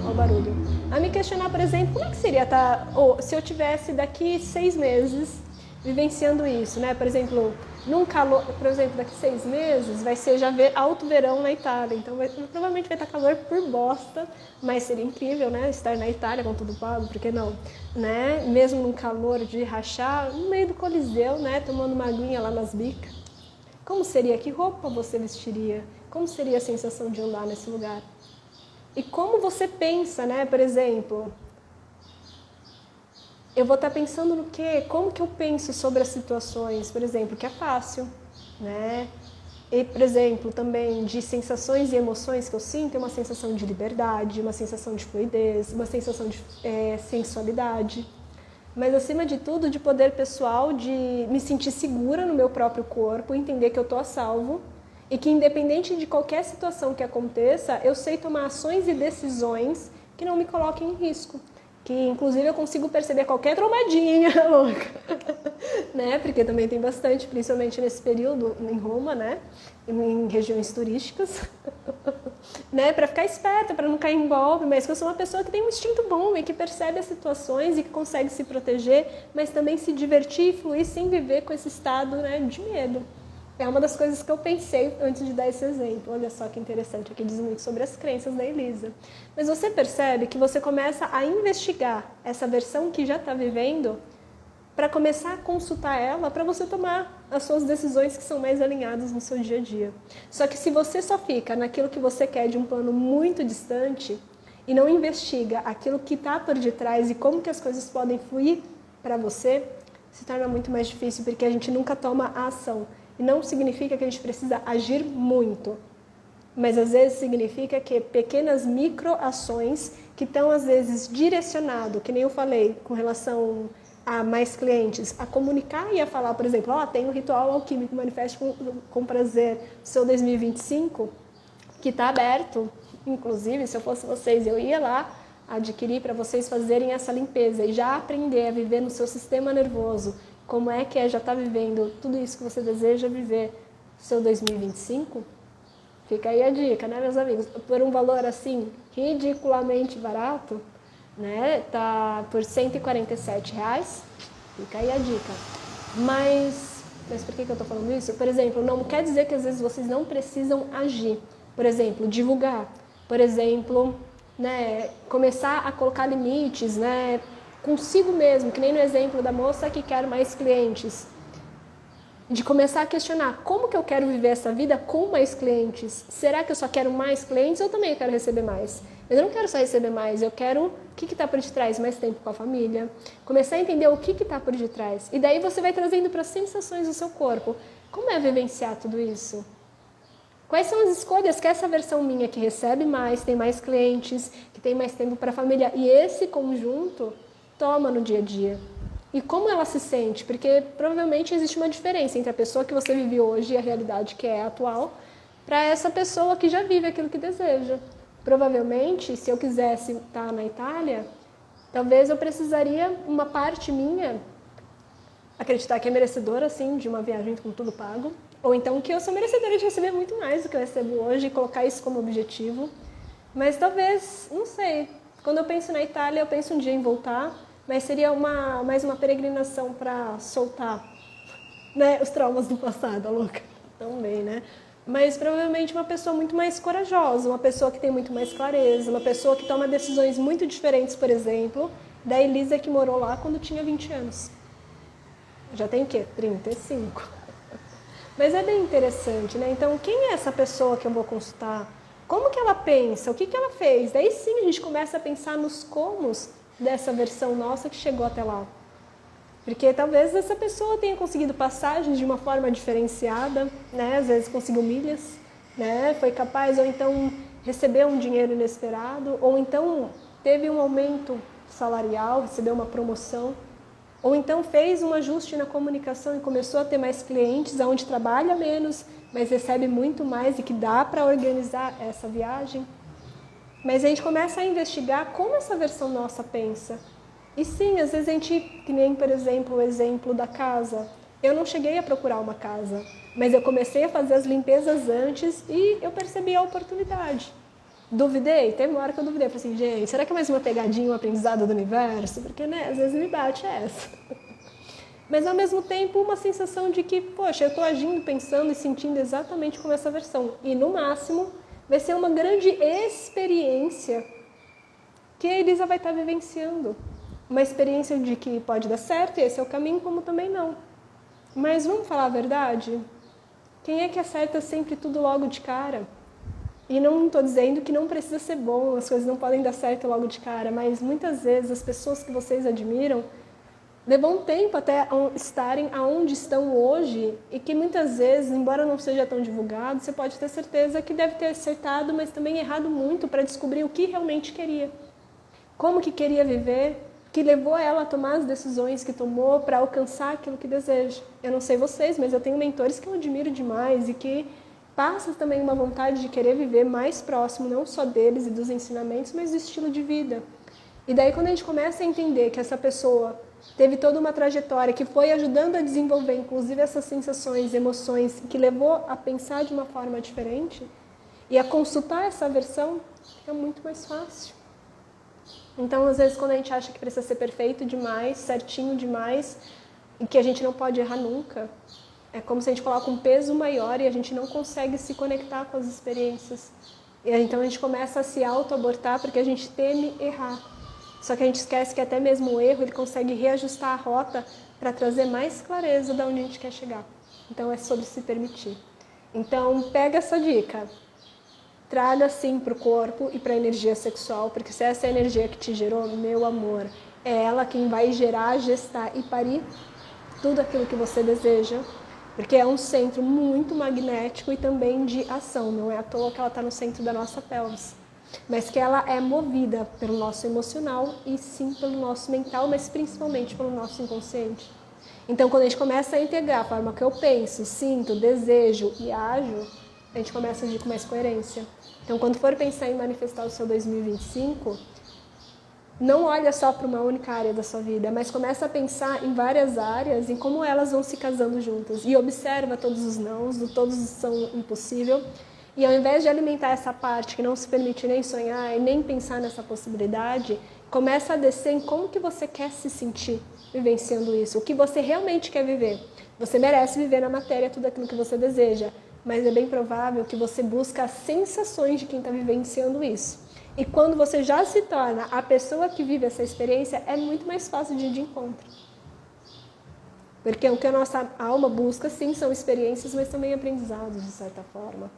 Speaker 1: olha o barulho, a me questionar, por exemplo, como é que seria ou se eu tivesse daqui 6 meses vivenciando isso, né? Por exemplo, num calor, por exemplo, daqui 6 meses vai ser já alto verão na Itália, então provavelmente vai estar calor por bosta, mas seria incrível, né? Estar na Itália com tudo pago, por que não? Né? Mesmo num calor de rachar, no meio do Coliseu, né? Tomando uma aguinha lá nas bicas. Como seria? Que roupa você vestiria? Como seria a sensação de andar nesse lugar? E como você pensa, né? Por exemplo, eu vou estar pensando no quê? Como que eu penso sobre as situações, por exemplo, que é fácil, né? E, por exemplo, também de sensações e emoções que eu sinto, é uma sensação de liberdade, uma sensação de fluidez, uma sensação de sensualidade. Mas, acima de tudo, de poder pessoal, de me sentir segura no meu próprio corpo, entender que eu estou a salvo e que, independente de qualquer situação que aconteça, eu sei tomar ações e decisões que não me coloquem em risco. Que, inclusive, eu consigo perceber qualquer trombadinha louca, né? Porque também tem bastante, principalmente nesse período em Roma, né? Em regiões turísticas, né? Para ficar esperta, para não cair em golpe, mas que eu sou uma pessoa que tem um instinto bom e que percebe as situações e que consegue se proteger, mas também se divertir e fluir sem viver com esse estado, né, de medo. É uma das coisas que eu pensei antes de dar esse exemplo. Olha só que interessante, aqui diz muito sobre as crenças da Elisa. Mas você percebe que você começa a investigar essa versão que já está vivendo para começar a consultar ela para você tomar as suas decisões que são mais alinhadas no seu dia a dia. Só que se você só fica naquilo que você quer de um plano muito distante e não investiga aquilo que está por detrás e como que as coisas podem fluir para você, se torna muito mais difícil porque a gente nunca toma a ação. E não significa que a gente precisa agir muito, mas às vezes significa que pequenas microações que estão às vezes direcionado, que nem eu falei com relação a mais clientes, a comunicar e a falar, por exemplo, tem um ritual alquímico Manifeste com Prazer, seu 2025, que está aberto. Inclusive, se eu fosse vocês, eu ia lá adquirir para vocês fazerem essa limpeza e já aprender a viver no seu sistema nervoso. Como é que já está vivendo tudo isso que você deseja viver seu 2025? Fica aí a dica, né, meus amigos? Por um valor assim ridiculamente barato, né? Tá por R$147. Fica aí a dica. Mas por que eu tô falando isso? Por exemplo, não quer dizer que às vezes vocês não precisam agir. Por exemplo, divulgar. Por exemplo, né, começar a colocar limites, né, consigo mesmo, que nem no exemplo da moça que quer mais clientes. De começar a questionar como que eu quero viver essa vida com mais clientes. Será que eu só quero mais clientes ou também eu quero receber mais? Eu não quero só receber mais, eu quero o que está por detrás, mais tempo com a família. Começar a entender o que está por detrás. E daí você vai trazendo para as sensações do seu corpo. Como é vivenciar tudo isso? Quais são as escolhas que essa versão minha que recebe mais, tem mais clientes, que tem mais tempo para a família, e esse conjunto toma no dia a dia? E como ela se sente? Porque provavelmente existe uma diferença entre a pessoa que você vive hoje e a realidade que é atual, para essa pessoa que já vive aquilo que deseja. Provavelmente, se eu quisesse estar na Itália, talvez eu precisaria, uma parte minha, acreditar que é merecedora, assim, de uma viagem com tudo pago, ou então que eu sou merecedora de receber muito mais do que eu recebo hoje e colocar isso como objetivo. Mas talvez, não sei, quando eu penso na Itália, eu penso um dia em voltar, mas seria mais uma peregrinação para soltar, né, os traumas do passado, a louca, também, né? mas provavelmente uma pessoa muito mais corajosa, uma pessoa que tem muito mais clareza, uma pessoa que toma decisões muito diferentes, por exemplo, da Elisa que morou lá quando tinha 20 anos. Já tem o quê? 35. Mas é bem interessante, né? Então, quem é essa pessoa que eu vou consultar? Como que ela pensa? O que que ela fez? Daí sim a gente começa a pensar nos comos dessa versão nossa que chegou até lá. Porque talvez essa pessoa tenha conseguido passagens de uma forma diferenciada, né? Às vezes conseguiu milhas, né? Foi capaz, ou então recebeu um dinheiro inesperado, ou então teve um aumento salarial, recebeu uma promoção, ou então fez um ajuste na comunicação e começou a ter mais clientes, onde trabalha menos, mas recebe muito mais e que dá para organizar essa viagem. Mas a gente começa a investigar como essa versão nossa pensa. E sim, às vezes a gente, que nem, por exemplo, o exemplo da casa. Eu não cheguei a procurar uma casa, mas eu comecei a fazer as limpezas antes e eu percebi a oportunidade. Duvidei? Teve uma hora que eu duvidei. Eu falei assim, gente, será que é mais uma pegadinha, um aprendizado do universo? Porque, né, às vezes me bate essa. Mas, ao mesmo tempo, uma sensação de que, poxa, eu estou agindo, pensando e sentindo exatamente como essa versão. E, no máximo, vai ser uma grande experiência que a Elisa vai estar vivenciando. Uma experiência de que pode dar certo, e esse é o caminho, como também não. Mas vamos falar a verdade? Quem é que acerta sempre tudo logo de cara? E não estou dizendo que não precisa ser bom, as coisas não podem dar certo logo de cara, mas muitas vezes as pessoas que vocês admiram levam um tempo até estarem aonde estão hoje e que muitas vezes, embora não seja tão divulgado, você pode ter certeza que deve ter acertado, mas também errado muito para descobrir o que realmente queria. Como que queria viver, que levou ela a tomar as decisões que tomou para alcançar aquilo que deseja. Eu não sei vocês, mas eu tenho mentores que eu admiro demais e que passa também uma vontade de querer viver mais próximo, não só deles e dos ensinamentos, mas do estilo de vida. E daí quando a gente começa a entender que essa pessoa teve toda uma trajetória que foi ajudando a desenvolver, inclusive essas sensações, emoções, que levou a pensar de uma forma diferente e a consultar essa versão, é muito mais fácil. Então, às vezes, quando a gente acha que precisa ser perfeito demais, certinho demais, e que a gente não pode errar nunca, é como se a gente coloca um peso maior e a gente não consegue se conectar com as experiências. E então a gente começa a se auto-abortar porque a gente teme errar. Só que a gente esquece que até mesmo o erro, ele consegue reajustar a rota para trazer mais clareza de onde a gente quer chegar. Então, é sobre se permitir. Então, pega essa dica. Traga sim para o corpo e para a energia sexual, porque se essa é a energia que te gerou, meu amor, é ela quem vai gerar, gestar e parir tudo aquilo que você deseja, porque é um centro muito magnético e também de ação, não é à toa que ela está no centro da nossa pelvis, mas que ela é movida pelo nosso emocional e sim pelo nosso mental, mas principalmente pelo nosso inconsciente. Então, quando a gente começa a integrar a forma que eu penso, sinto, desejo e ajo, a gente começa a agir com mais coerência. Então, quando for pensar em manifestar o seu 2025, não olha só para uma única área da sua vida, mas começa a pensar em várias áreas, em como elas vão se casando juntas. E observa todos os nãos, todos são impossível. E ao invés de alimentar essa parte que não se permite nem sonhar e nem pensar nessa possibilidade, começa a descer em como que você quer se sentir vivenciando isso, o que você realmente quer viver. Você merece viver na matéria tudo aquilo que você deseja, mas é bem provável que você busque as sensações de quem está vivenciando isso. E quando você já se torna a pessoa que vive essa experiência, é muito mais fácil de ir de encontro. Porque o que a nossa alma busca, sim, são experiências, mas também aprendizados, de certa forma.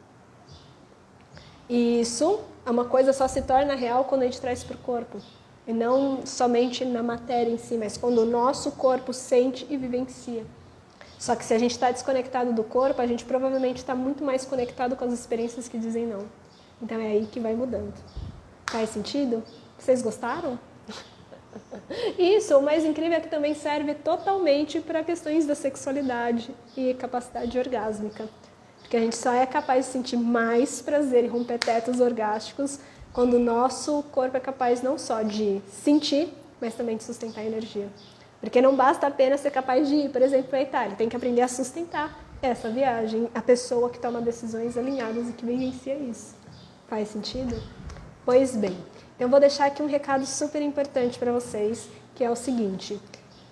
Speaker 1: E isso é uma coisa só se torna real quando a gente traz para o corpo. E não somente na matéria em si, mas quando o nosso corpo sente e vivencia. Só que se a gente está desconectado do corpo, a gente provavelmente está muito mais conectado com as experiências que dizem não. Então é aí que vai mudando. Faz sentido? Vocês gostaram? Isso, o mais incrível é que também serve totalmente para questões da sexualidade e capacidade orgásmica. Porque a gente só é capaz de sentir mais prazer e romper tetos orgásticos quando o nosso corpo é capaz não só de sentir, mas também de sustentar a energia. Porque não basta apenas ser capaz de ir, por exemplo, para a Itália. Tem que aprender a sustentar essa viagem, a pessoa que toma decisões alinhadas e que vivencia isso. Faz sentido? Pois bem, eu vou deixar aqui um recado super importante para vocês, que é o seguinte.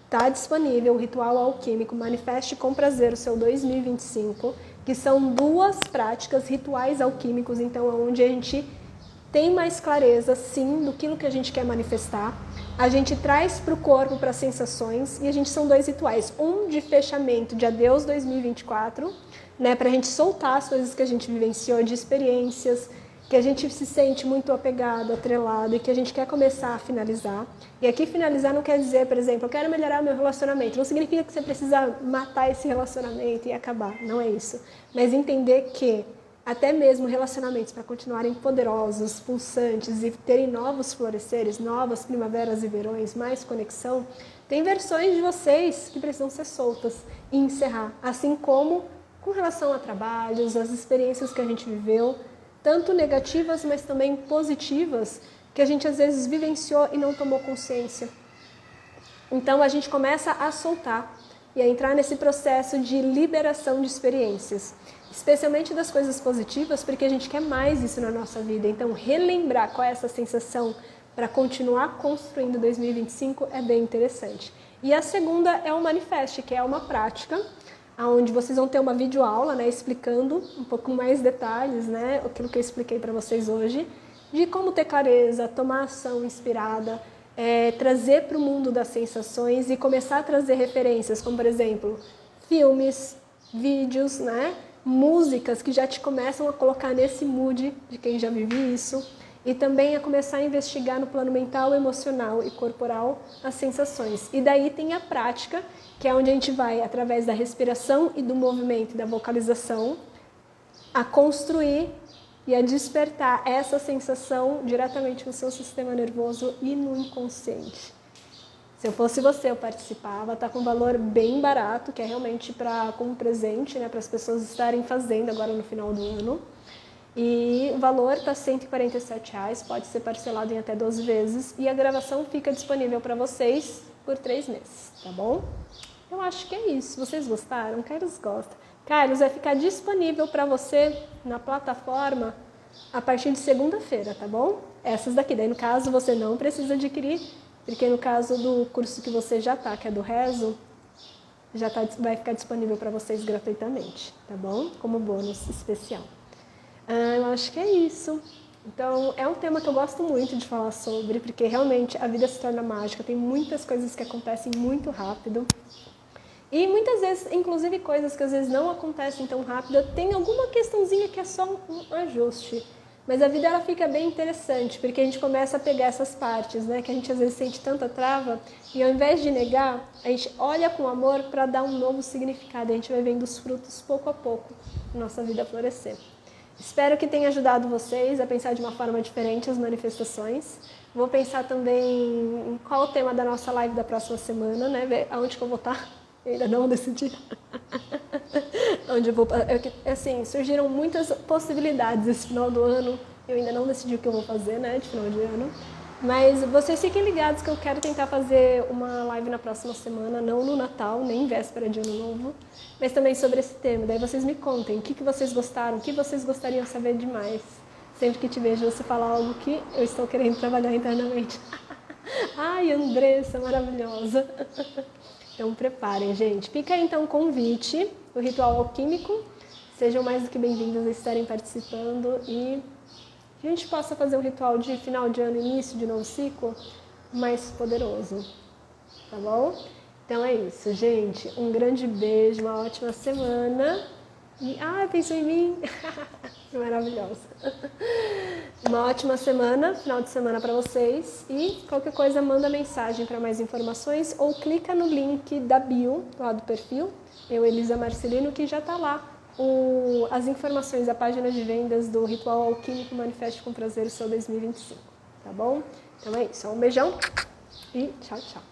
Speaker 1: Está disponível o Ritual Alquímico Manifeste com Prazer o seu 2025, que que são 2 práticas, rituais alquímicos, então, onde a gente tem mais clareza, sim, do que a gente quer manifestar. A gente traz para o corpo, para as sensações, e a gente são 2 rituais. Um de fechamento de adeus 2024, né, para a gente soltar as coisas que a gente vivenciou, de experiências, que a gente se sente muito apegado, atrelado, e que a gente quer começar a finalizar. E aqui finalizar não quer dizer, por exemplo, eu quero melhorar o meu relacionamento. Não significa que você precisa matar esse relacionamento e acabar, não é isso. Mas entender que até mesmo relacionamentos, para continuarem poderosos, pulsantes e terem novos floresceres, novas primaveras e verões, mais conexão, tem versões de vocês que precisam ser soltas e encerrar. Assim como com relação a trabalhos, as experiências que a gente viveu, tanto negativas, mas também positivas, que a gente às vezes vivenciou e não tomou consciência. Então a gente começa a soltar e a entrar nesse processo de liberação de experiências, especialmente das coisas positivas, porque a gente quer mais isso na nossa vida. Então relembrar qual é essa sensação para continuar construindo 2025 é bem interessante. E a segunda é o Manifeste, que é uma prática onde vocês vão ter uma videoaula, né, explicando um pouco mais detalhes, né, aquilo que eu expliquei para vocês hoje, de como ter clareza, tomar ação inspirada, trazer para o mundo das sensações e começar a trazer referências, como por exemplo, filmes, vídeos, né, músicas que já te começam a colocar nesse mood de quem já vive isso, e também a começar a investigar no plano mental, emocional e corporal as sensações. E daí tem a prática, que é onde a gente vai, através da respiração e do movimento e da vocalização, a construir e a despertar essa sensação diretamente no seu sistema nervoso e no inconsciente. Se eu fosse você, eu participava, tá com um valor bem barato, que é realmente como presente, né, para as pessoas estarem fazendo agora no final do ano. E o valor está R$ 147, pode ser parcelado em até 12 vezes e a gravação fica disponível para vocês por 3 meses, tá bom? Eu acho que é isso. Vocês gostaram? Carlos gosta. Carlos vai ficar disponível para você na plataforma a partir de segunda-feira, tá bom? Essas daqui. Daí, no caso, você não precisa adquirir, porque no caso do curso que você já tá, que é do Rezo, vai ficar disponível para vocês gratuitamente, tá bom? Como bônus especial. Eu acho que é isso. Então, é um tema que eu gosto muito de falar sobre, porque realmente a vida se torna mágica, tem muitas coisas que acontecem muito rápido. E muitas vezes, inclusive coisas que às vezes não acontecem tão rápido, tem alguma questãozinha que é só um ajuste. Mas a vida ela fica bem interessante, porque a gente começa a pegar essas partes, né, que a gente às vezes sente tanta trava, e ao invés de negar, a gente olha com amor para dar um novo significado, a gente vai vendo os frutos pouco a pouco na nossa vida florescer. Espero que tenha ajudado vocês a pensar de uma forma diferente as manifestações. Vou pensar também em qual o tema da nossa live da próxima semana, né? Ver aonde que eu vou estar. Eu ainda não decidi. Onde eu vou. Assim, surgiram muitas possibilidades esse final do ano. Eu ainda não decidi o que eu vou fazer, né? De final de ano. Mas vocês fiquem ligados que eu quero tentar fazer uma live na próxima semana, não no Natal, nem em véspera de Ano Novo, mas também sobre esse tema. Daí vocês me contem o que vocês gostaram, o que vocês gostariam de saber demais. Sempre que te vejo você falar algo que eu estou querendo trabalhar internamente. Ai, Andressa, maravilhosa. Então preparem, gente. Fica aí então o convite, o ritual alquímico. Sejam mais do que bem-vindos a estarem participando e que a gente possa fazer um ritual de final de ano, início de novo ciclo, mais poderoso, tá bom? Então é isso, gente. Um grande beijo, uma ótima semana. E, pensou em mim? Maravilhosa. Uma ótima semana, final de semana para vocês. E qualquer coisa, manda mensagem para mais informações ou clica no link da bio, lá do perfil, eu, Elisa Marcelino, que já está lá. As informações, a página de vendas do Ritual Alquímico Manifeste com Prazer o seu 2025, tá bom? Então é isso, um beijão e tchau, tchau.